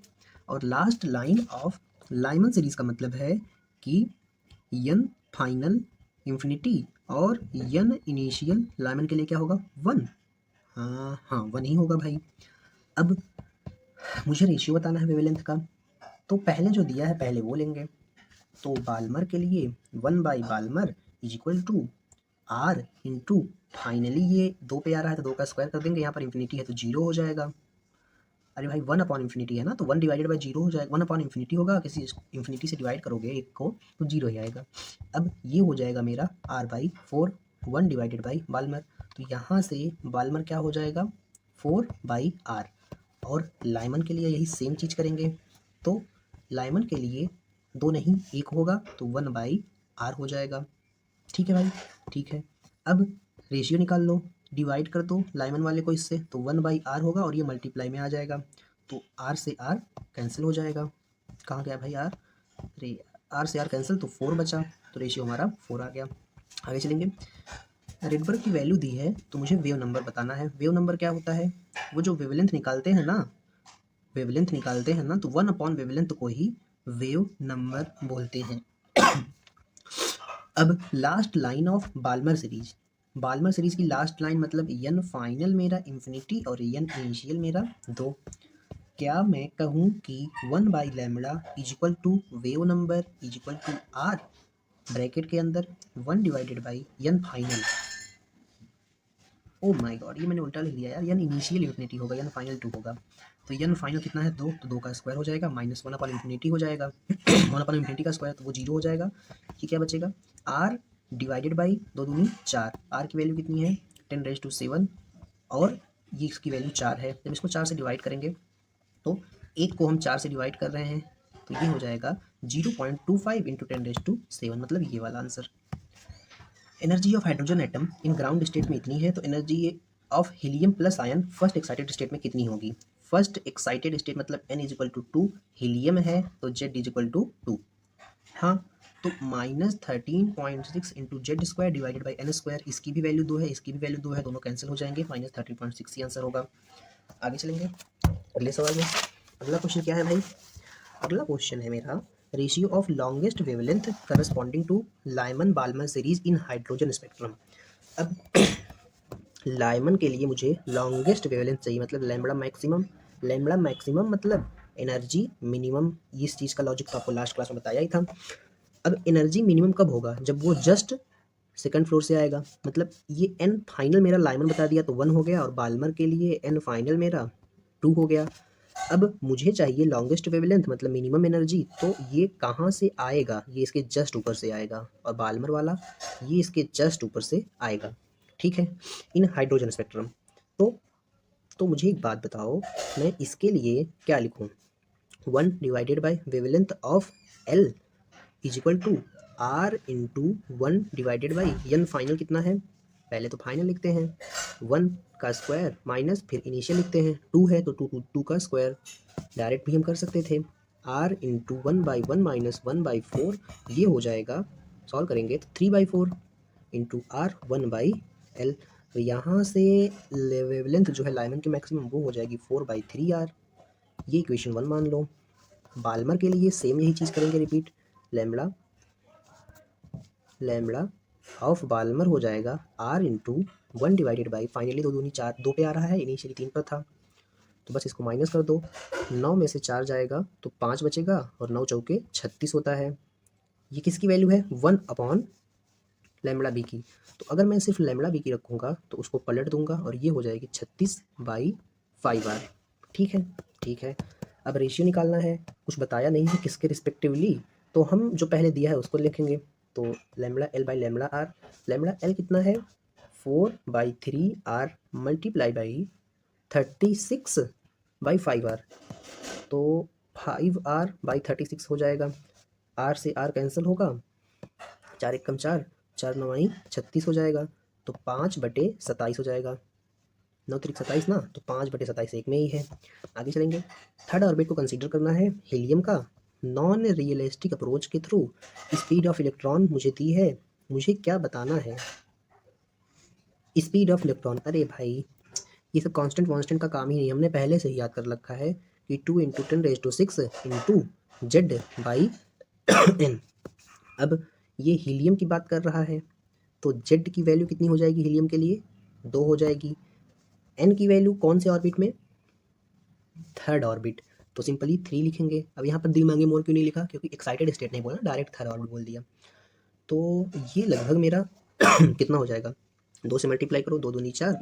और last line of Lyman series का मतलब है कि n फाइनल इंफिनिटी और n इनिशियल, लाइमन के लिए क्या होगा 1। हाँ 1 ही होगा भाई। अब मुझे रेशियो बताना है वेवलेंथ का, तो पहले जो दिया है पहले वो लेंगे। तो बाल्मर के लिए 1/बाल्मर = r इंटू, फाइनली ये 2 पे आ रहा है तो 2 का स्क्वायर कर देंगे, यहाँ पर इंफिनिटी है तो 0 हो जाएगा। अरे भाई 1/इंफिनिटी है ना, तो 1 डिवाइडेड बाई 0 हो जाएगा। 1/इंफिनिटी होगा, किसी इंफिनिटी से डिवाइड करोगे एक को तो 0 ही आएगा। अब ये हो जाएगा मेरा r/4, 1 डिवाइडेड बाई बाल्मर, तो यहाँ से बाल्मर क्या हो जाएगा 4/r। और लाइमन के लिए यही सेम चीज़ करेंगे, तो लाइमन के लिए 2 नहीं 1 होगा तो 1/r हो जाएगा। ठीक है भाई, ठीक है। अब रेशियो निकाल लो, डिवाइड कर दो लाइमन वाले को इससे, तो 1/r होगा और ये मल्टीप्लाई में आ जाएगा, तो r से r कैंसिल हो जाएगा। कहाँ गया भाई r? अरे r से r कैंसिल, तो 4 बचा, तो रेशियो हमारा 4 आ गया। आगे चलेंगे। रेडबर्ग की वैल्यू दी है तो मुझे वेव नंबर बताना है। वेव नंबर क्या होता है, वो जो वेवलेंथ निकालते हैं ना, वेवलेंथ निकालते हैं ना, तो 1 वेवलेंथ को ही वेव नंबर बोलते हैं। अब last line of Balmer series, Balmer series की लास्ट लाइन मतलब एन फाइनल मेरा इन्फिनिटी और एन इनिशियल मेरा 2। क्या मैं कहूँ कि 1/λ is equal to wave number is equal to R bracket के अंदर 1/n final. Oh my God, ये मैंने उल्टा लिख दिया यार, एन इनिशियल इन्फिनिटी होगा, एन फाइनल 2 होगा। तो एन फाइनल कितना है 2, तो 2 का स्क्वायर हो जाएगा माइनस 1/इन्फिनिटी हो जाएगा 1/इन्फिनिटी का स्क्वायर तो वो 0 हो जाएगा। ये क्या बचेगा आर डिवाइडेड बाई 2 दूनी 4। आर की वैल्यू कितनी है 10⁻⁷ और ये इसकी वैल्यू 4 है। जब इसको 4 से डिवाइड करेंगे तो एक को हम 4 से डिवाइड कर रहे हैं तो ये हो जाएगा 0.25 इंटू 10⁻⁷, मतलब ये वाला answer. Energy of hydrogen atom in ground state में इतनी है, तो energy of helium plus ion first excited state में कितनी होगी। फर्स्ट एक्साइटेड स्टेट मतलब n इज इक्वल टू 2, हीलियम है तो z इज इक्वल टू 2। हाँ, तो -13.6 into z square divided by n square, इसकी भी वैल्यू 2 है, इसकी भी वैल्यू 2 है, दोनों कैंसिल हो जाएंगे, -13.6 ही आंसर होगा। आगे चलेंगे अगले सवाल में। अगला क्वेश्चन क्या है भाई, अगला क्वेश्चन है मेरा ratio of longest wavelength corresponding to Lyman Balmer series in hydrogen spectrum. अब लाइमन के लिए मुझे लॉन्गेस्ट वेवलेंथ चाहिए, मतलब लैम्बडा मैक्सिमम। लैम्बडा मैक्सिमम मतलब एनर्जी मिनिमम, इस चीज़ का लॉजिक तो आपको लास्ट क्लास में बताया ही था। अब एनर्जी मिनिमम कब होगा, जब वो जस्ट सेकंड फ्लोर से आएगा, मतलब ये एन फाइनल मेरा लाइमन बता दिया तो 1 हो गया, और बाल्मर के लिए एन फाइनल मेरा 2 हो गया। अब मुझे चाहिए लॉन्गेस्ट वेवलेंथ मतलब मिनिमम एनर्जी, तो ये कहाँ से आएगा, ये इसके जस्ट ऊपर से आएगा, और बाल्मर वाला ये इसके जस्ट ऊपर से आएगा, ठीक है, इन हाइड्रोजन स्पेक्ट्रम। तो मुझे एक बात बताओ, मैं इसके लिए क्या लिखूँ, 1 divided by wavelength of L is equal to r into 1 divided by n final कितना है, पहले तो फाइनल लिखते हैं 1 का स्क्वायर माइनस फिर इनिशियल लिखते हैं 2 है तो 2 का स्क्वायर, डायरेक्ट भी हम कर सकते थे, r इंटू 1/1 माइनस 1/4, ये हो जाएगा, सॉल्व करेंगे तो 3/4 इंटू आर 1/l। तो यहाँ से वेवलेंथ जो है लाइमन की मैक्सिमम वो हो जाएगी 4/3r, ये इक्वेशन 1 मान लो। बाल्मर के लिए सेम यही चीज़ करेंगे रिपीट, लैम्बडा ऑफ बाल्मर हो जाएगा r into 1 divided by, finally 2 दूनी 4, 2 पे आ रहा है, इनिशियली 3 पर था, तो बस इसको माइनस कर दो, 9 में से 4 जाएगा तो 5 बचेगा, और 9 चौके 36 होता है। ये किसकी वैल्यू है 1/λ बी की, तो अगर मैं सिर्फ लैम्बडा बी की रखूँगा तो उसको पलट दूंगा और ये हो जाएगी 36/5r। ठीक है, ठीक है। अब रेशियो निकालना है, कुछ बताया नहीं है किसके रिस्पेक्टिवली, तो हम जो पहले दिया है उसको लिखेंगे, तो lambda L by lambda r, lambda L कितना है 4/3r मल्टीप्लाई बाई 36/5r, तो 5r/36 हो जाएगा, r से r कैंसिल होगा, 4 एकम 4, 4 9 36 हो जाएगा, तो 5/27 हो जाएगा, 9 3 27 ना, तो 5/27 एक में ही है। आगे चलेंगे, थर्ड ऑर्बिट को कंसीडर करना है हीलियम का, नॉन रियलिस्टिक अप्रोच के थ्रू स्पीड ऑफ इलेक्ट्रॉन मुझे दी है, मुझे क्या बताना है स्पीड ऑफ इलेक्ट्रॉन। अरे भाई ये सब कांस्टेंट वांस्टेंट का काम ही नहीं, हमने पहले से ही याद कर रखा है कि 2 into 10⁻⁶ into z by n. अब ये हीलियम की बात कर रहा है तो जेड की वैल्यू कितनी हो जाएगी हीलियम के लिए 2 हो जाएगी, एन की वैल्यू कौन से ऑर्बिट में थर्ड ऑर्बिट, तो सिंपली 3 लिखेंगे। अब यहाँ पर दिल मांगे मोर क्यों नहीं लिखा, क्योंकि एक्साइटेड स्टेट नहीं बोला, डायरेक्ट थर्ड ऑर्बिट बोल दिया। तो ये लगभग मेरा कितना हो जाएगा, 2 से मल्टीप्लाई करो, 2 दूनी 4,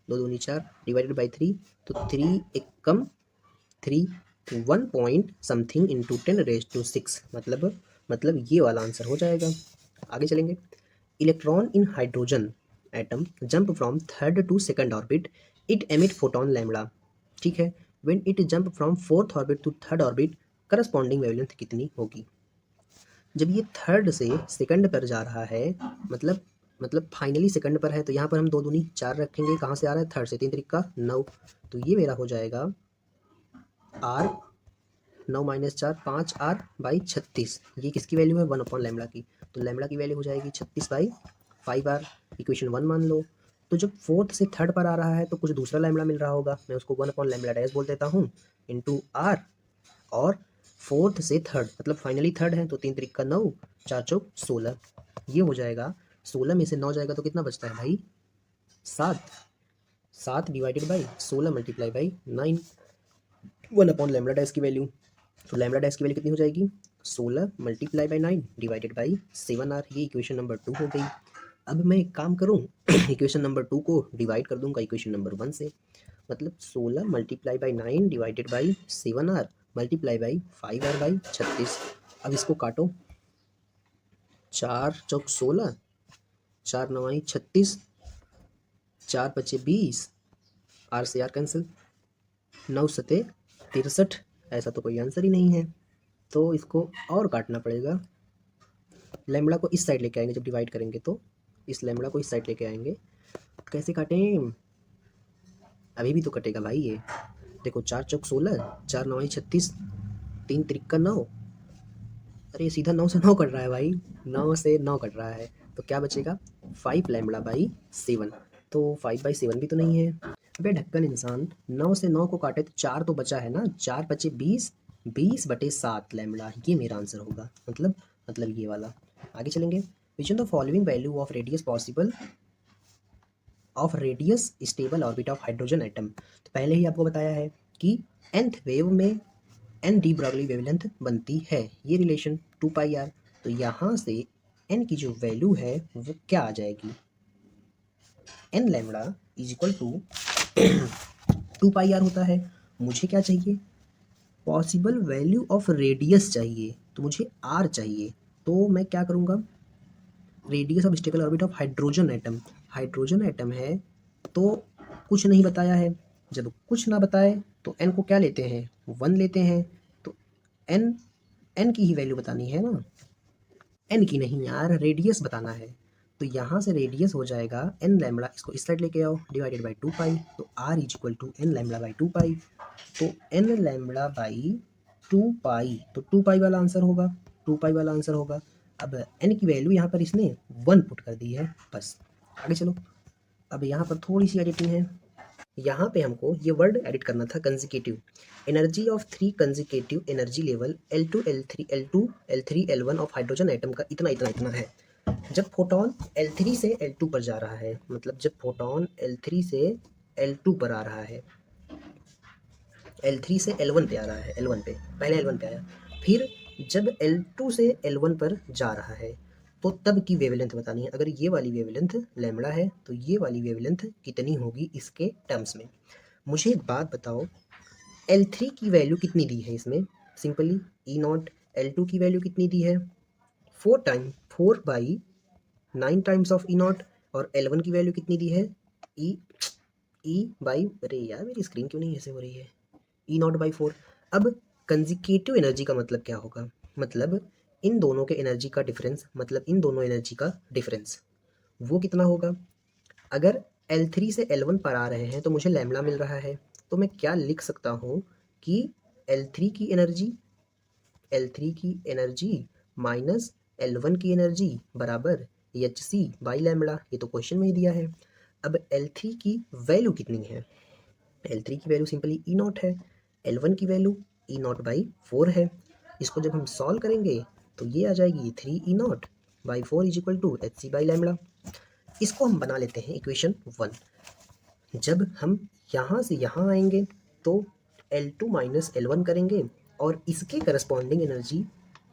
2 दूनी 4 डिवाइडेड बाई 3, तो 3 एकम 3, 1 पॉइंट समथिंग इंटू 10⁻⁶, मतलब ये वाला आंसर हो जाएगा। आगे चलेंगे, electron in hydrogen atom jump from third to second orbit, it emit photon lambda, ठीक है, when it jump from fourth orbit to third orbit corresponding wavelength कितनी होगी। जब ये थर्ड से सेकंड पर जा रहा है, मतलब फाइनली सेकंड पर है, तो यहाँ पर हम 2 दूनी 4 रखेंगे, कहाँ से आ रहा है थर्ड से, 3 तरीका 9, तो ये मेरा हो जाएगा r 9 माइनस 4 5r/36, ये किसकी वैल्यू है 1/λ की, तो लैम्बडा की वैल्यू हो जाएगी 36/5r, इक्वेशन 1 मान लो। तो जब फोर्थ से थर्ड पर आ रहा है तो कुछ दूसरा लैम्बडा मिल रहा होगा, मैं उसको 1/λ' बोल देता हूँ इंटू r, और फोर्थ से थर्ड मतलब फाइनली थर्ड है, तो 3 तरीका 9, 4 चौक 16, ये हो जाएगा, 16 में से 9 जाएगा तो कितना बचता है भाई 7 divided by 16 multiply by 9, 1/λ dash की वैल्यू। तो लैम्बडा डैश की वैल्यू कितनी हो जाएगी? 16 multiply by 9 divided by 7r। ये इक्वेशन नंबर 2 हो गई। अब मैं एक काम करूँ इक्वेशन नंबर 2 को डिवाइड कर दूंगा इक्वेशन नंबर 1 से। मतलब 16 multiply by 9 divided by 7r multiply by 5r by 36। अब इसको काटो, 4 चौक 16, 4 9 36, 4 पचे 20, आर से आर कैंसिल, 9 सते 63। ऐसा तो कोई आंसर ही नहीं है, तो इसको और काटना पड़ेगा। लैम्बडा को इस साइड लेके आएंगे जब डिवाइड करेंगे, तो इस लैम्बडा को इस साइड लेके आएंगे। कैसे काटें? अभी भी तो कटेगा भाई ये। देखो 4 चौक 16, 4 9 36, 3 त्रिक 9। अरे ये सीधा 9 से 9 कट रहा है भाई, 9 से 9 कट रहा है। तो क्या बचेगा? 5 लैम्बडा बाई 7। तो 5 बाई 7 भी तो नहीं है। अबे ढक्कन इंसान, 9 से 9 को काटे तो 4 तो बचा है ना, 4 पचे 20, 20/7 लैम्बडा। ये मेरा आंसर होगा, मतलब ये वाला। आगे चलेंगे। Which in the following value of radius possible of radius stable orbit of hydrogen atom. तो पहले ही आपको बताया है कि nth वेव में n डी ब्रॉगली वेवलेंथ बनती है, ये रिलेशन 2πr। तो यहाँ से n की जो वैल्यू है वो क्या आ जाएगी? n lambda is equal to 2πr होता है। मुझे क्या चाहिए? पॉसिबल वैल्यू ऑफ रेडियस चाहिए, तो मुझे r चाहिए। तो मैं क्या करूँगा? Radius of stable orbit of hydrogen atom है, तो कुछ नहीं बताया है। जब कुछ ना बताए तो n को क्या लेते हैं? 1 लेते हैं। तो n की ही वैल्यू बतानी है ना, n की नहीं यार, रेडियस बताना है। तो यहाँ से रेडियस हो जाएगा n लैम्बडा, इसको इस साइड लेके आओ, डिवाइडेड बाई 2π। तो r is equal to n lambda by 2π। तो n लैम्बडा बाई 2π, तो 2π वाला आंसर होगा, 2π वाला आंसर होगा। अब n की वैल्यू यहाँ पर इसने 1 पुट कर दी है, बस। आगे चलो। अब यहाँ पर थोड़ी सी एडिटिंग है। यहाँ पे हमको ये वर्ड एडिट करना था, कंजिकेटिव। Energy of 3 कंजिकेटिव energy level L2 L3 L2 L3 L1 of hydrogen atom का इतना है। जब फोटोन L3 से L2 पर जा रहा है, मतलब जब फोटोन L3 से L2 पर आ रहा है, L3 से L1 पे आ रहा है, L1 पे पहले L1 पे आया, फिर जब L2 से L1 पर जा रहा है, तो तब की वेवलेंथ बतानी है। अगर ये वाली वेवलेंथ लैम्बडा है तो ये वाली वेवलेंथ कितनी होगी इसके टर्म्स में। मुझे एक बात बताओ, L3 की वैल्यू कितनी दी है इसमें? Simply E0। L2 की वैल्यू कितनी दी है? 4 टाइम्स ऑफ E0। और L1 की वैल्यू कितनी दी है? अरे यार मेरी स्क्रीन क्यों नहीं ऐसे हो रही है, E0/4। अब कंजिकेटिव एनर्जी का मतलब क्या होगा? मतलब इन दोनों के एनर्जी का डिफरेंस, मतलब इन दोनों एनर्जी का डिफरेंस वो कितना होगा? अगर L3 से L1 पर आ रहे हैं तो मुझे लैम्बडा मिल रहा है, तो मैं क्या लिख सकता हूँ कि L3 की एनर्जी माइनस L1 की एनर्जी बराबर hc लैम्बडा। ये तो क्वेश्चन में ही दिया है। अब L3 की वैल्यू कितनी है? L3 की वैल्यू सिंपली E0 है, L1 की वैल्यू E0/4 है। इसको जब हम सॉल्व करेंगे तो ये आ जाएगी 3E0/4 is equal to hc lambda. इसको हम बना लेते हैं इक्वेशन 1। जब हम यहाँ से यहाँ आएंगे तो L2 माइनस L1 करेंगे और इसके करस्पॉन्डिंग एनर्जी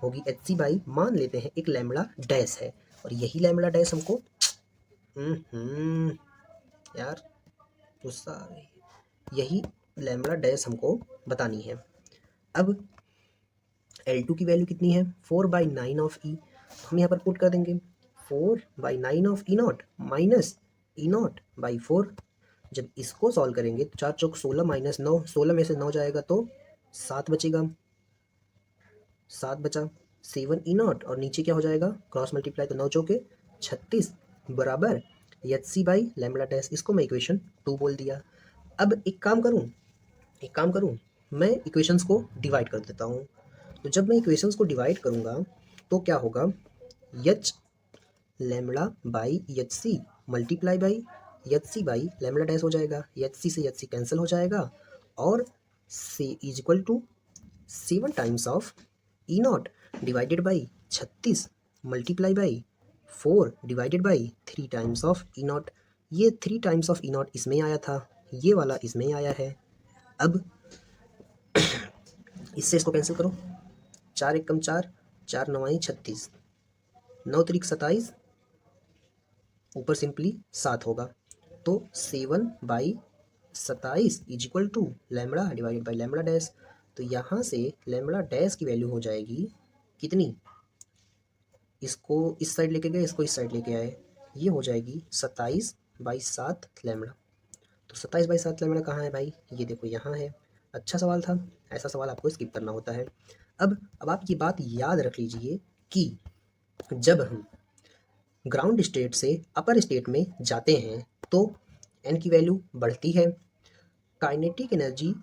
होगी hc, मान लेते हैं एक लैम्बडा डैश है, और यही लैम्बडा डैश हमको यार गुस्सा आ रही है, यही लैम्बडा डैश हमको बतानी है। अब L2 की वैल्यू कितनी है? 4/9 ऑफ E। हम यहाँ पर पुट कर देंगे 4/9 ऑफ E0 माइनस E0/4। जब इसको सॉल्व करेंगे तो 4 चौक 16 माइनस 9, 16 में से 9 जाएगा तो 7 बचेगा, 7 बचा, 7 E0 और नीचे क्या हो जाएगा? क्रॉस मल्टीप्लाई, तो 9 चौके 36 बराबर hc लैम्बडा डैश। इसको मैं इक्वेशन 2 बोल दिया। अब एक काम करूँ, मैं इक्वेशंस को डिवाइड कर देता हूँ। तो जब मैं इक्वेशंस को डिवाइड करूँगा तो क्या होगा? h lambda by hc multiply by hc by lambda dash हो जाएगा, hc से hc कैंसिल हो जाएगा, और c is equal to 7 times of E0 divided by 36 multiply by 4 divided by 3 times of E0। ये 3 टाइम्स ऑफ E0 इसमें आया था, ये वाला इसमें आया है। अब इससे इसको कैंसिल करो, 4 एकम 4, 4 9 36, 9 त्रिक 27, ऊपर सिंपली 7 होगा, तो 7/27 is equal to lambda divided by lambda dash. तो यहाँ से लैम्बडा डैश की वैल्यू हो जाएगी कितनी, इसको इस साइड लेके गए, इसको इस साइड लेके आए, ये हो जाएगी 27/7 लैम्बडा। तो 27/7 लैम्बडा कहाँ है भाई, ये देखो यहाँ है। अच्छा सवाल था, ऐसा सवाल आपको स्किप करना होता है। अब आप ये बात याद रख लीजिए कि जब हम ग्राउंड स्टेट से अपर स्टेट में जाते हैं तो एन की वैल्यू बढ़ती है, काइनेटिक एनर्जी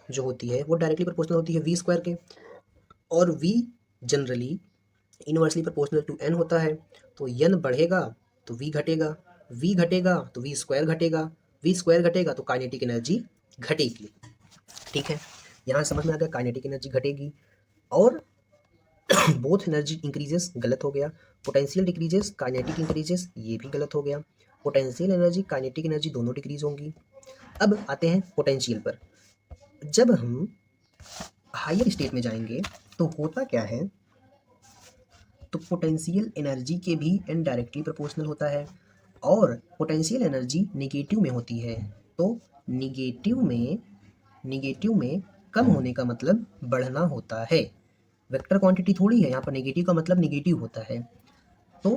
जो होती है वो डायरेक्टली प्रोपोर्शनल होती है वी स्क्वायर के, और v generally inversely proportional to n होता है। तो एन बढ़ेगा तो वी घटेगा, वी घटेगा तो वी स्क्वायर घटेगा, वी स्क्वायर घटेगा तो काइनेटिक एनर्जी घटेगी। ठीक है, यहाँ समझ में आ गया, काइनेटिक एनर्जी घटेगी और बोथ एनर्जी इंक्रीजेस, गलत हो गया। पोटेंशियल डिक्रीजेस, काइनेटिक इंक्रीजेस, ये भी गलत हो गया। पोटेंशियल एनर्जी काइनेटिक एनर्जी दोनों डिक्रीज होंगी। अब आते हैं पोटेंशियल पर। जब हम हायर स्टेट में जाएंगे तो होता क्या है, तो पोटेंशियल एनर्जी के भी इनडायरेक्टली प्रोपोर्शनल होता है, और पोटेंशियल एनर्जी निगेटिव में होती है। तो निगेटिव में कम होने का मतलब बढ़ना होता है। वेक्टर क्वांटिटी थोड़ी है, यहाँ पर नेगेटिव का मतलब निगेटिव होता है। तो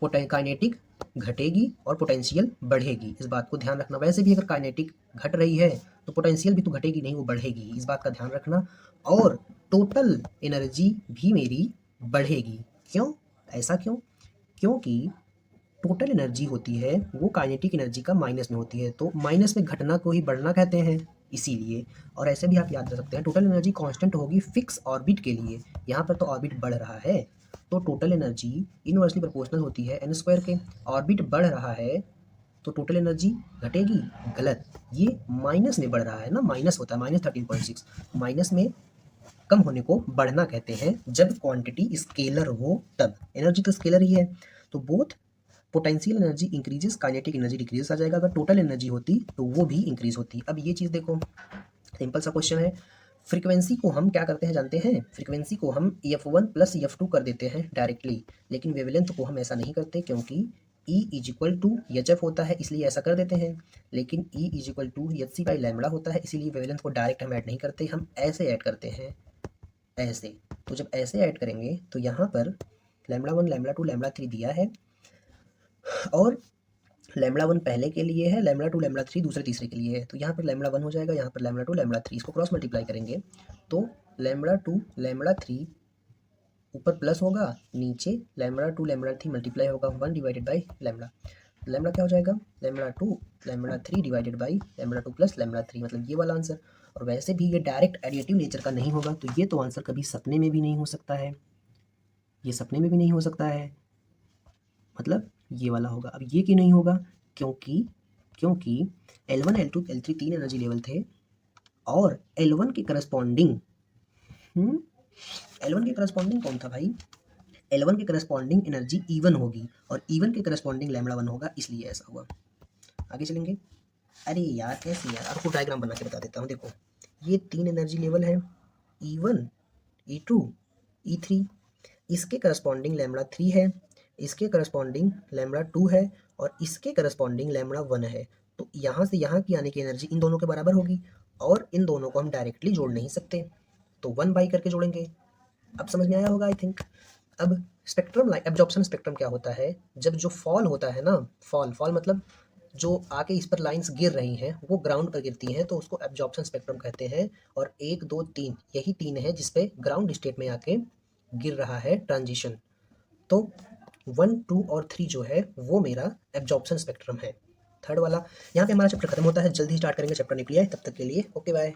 काइनेटिक घटेगी और पोटेंशियल बढ़ेगी, इस बात को ध्यान रखना। वैसे भी अगर काइनेटिक घट रही है तो पोटेंशियल भी तो घटेगी नहीं, वो बढ़ेगी, इस बात का ध्यान रखना। और टोटल एनर्जी भी मेरी बढ़ेगी। क्यों, ऐसा क्यों, क्योंकि टोटल एनर्जी होती है वो काइनेटिक एनर्जी का माइनस में होती है, तो माइनस में घटना को ही बढ़ना कहते हैं, इसीलिए। और ऐसे भी आप याद रख सकते हैं, टोटल एनर्जी कांस्टेंट होगी फिक्स ऑर्बिट के लिए, यहाँ पर तो ऑर्बिट बढ़ रहा है, तो टोटल एनर्जी इनवर्सली प्रोपोर्शनल होती है एन स्क्वायर के। ऑर्बिट बढ़ रहा है तो टोटल एनर्जी घटेगी, गलत, ये माइनस में बढ़ रहा है ना, माइनस होता है -13.6, माइनस में कम होने को बढ़ना कहते हैं जब क्वांटिटी स्केलर हो तब। एनर्जी तो स्केलर ही है, तो both potential energy increases, kinetic energy decreases आ जाएगा। अगर टोटल एनर्जी होती तो वो भी इंक्रीज होती। अब ये चीज़ देखो, सिंपल सा क्वेश्चन है। फ्रीक्वेंसी को हम क्या करते हैं जानते हैं, फ्रीक्वेंसी को हम F1 + F2 कर देते हैं डायरेक्टली, लेकिन वेवलेंथ को हम ऐसा नहीं करते, क्योंकि E = hf होता है, इसलिए ऐसा कर देते हैं। लेकिन E = hc/λ होता है, इसीलिए वेवलेंथ को डायरेक्ट हम ऐड नहीं करते, हम ऐसे ऐड करते हैं, ऐसे। तो जब ऐसे ऐड करेंगे तो यहाँ पर λ1 λ2 λ3 दिया है, और λ1 पहले के लिए है, λ2 λ3 दूसरे तीसरे के लिए है, तो यहाँ पर λ1 हो जाएगा, यहाँ पर λ2 λ3, इसको क्रॉस मल्टीप्लाई करेंगे तो λ2 λ3 ऊपर प्लस होगा, नीचे λ2 λ3 मल्टीप्लाई होगा 1/λ। लैम्बडा क्या हो जाएगा, λ2 λ3 डिवाइडेड बाई λ2 + λ3, मतलब ये वाला आंसर। और वैसे भी ये डायरेक्ट एडिटिव नेचर का नहीं होगा, तो ये तो आंसर कभी सपने में भी नहीं हो सकता है, ये सपने में भी नहीं हो सकता है, मतलब ये वाला होगा। अब ये क्यों नहीं होगा, क्योंकि L1 L2 L3 तीन एनर्जी लेवल थे, और L1 के करस्पॉन्डिंग L1 के करस्पॉन्डिंग कौन था भाई, L1 के करस्पॉन्डिंग एनर्जी E1 होगी, और E1 के करस्पॉन्डिंग λ1 होगा, इसलिए ऐसा हुआ। आगे चलेंगे। अरे यार कैसे यार, आपको डायग्राम बना के बता देता हूँ। देखो ये तीन एनर्जी लेवल है, E1 E2 E3, इसके करस्पॉन्डिंग λ3 है, इसके करस्पॉन्डिंग λ2 है, और इसके करस्पॉन्डिंग λ1 है। तो यहाँ से यहाँ की आने की एनर्जी इन दोनों के बराबर होगी, और इन दोनों को हम डायरेक्टली जोड़ नहीं सकते, तो 1/, करके जोड़ेंगे। अब समझ में आया होगा आई थिंक। अब स्पेक्ट्रम एब्जॉर्प्शन स्पेक्ट्रम क्या होता है, जब जो फॉल होता है ना, फॉल मतलब जो आके इस पर लाइंस गिर रही हैं वो ग्राउंड पर गिरती हैं, तो उसको एब्जॉर्प्शन स्पेक्ट्रम कहते हैं। और 1 2 3 यही तीन है जिसपे ग्राउंड स्टेट में आके गिर रहा है ट्रांजिशन। तो 1 2 और 3 जो है वो मेरा एब्जॉर्प्शन स्पेक्ट्रम है, थर्ड वाला। यहाँ पे हमारा चैप्टर खत्म होता है, जल्दी स्टार्ट करेंगे चैप्टर निकलिए, तब तक के लिए ओके बाय।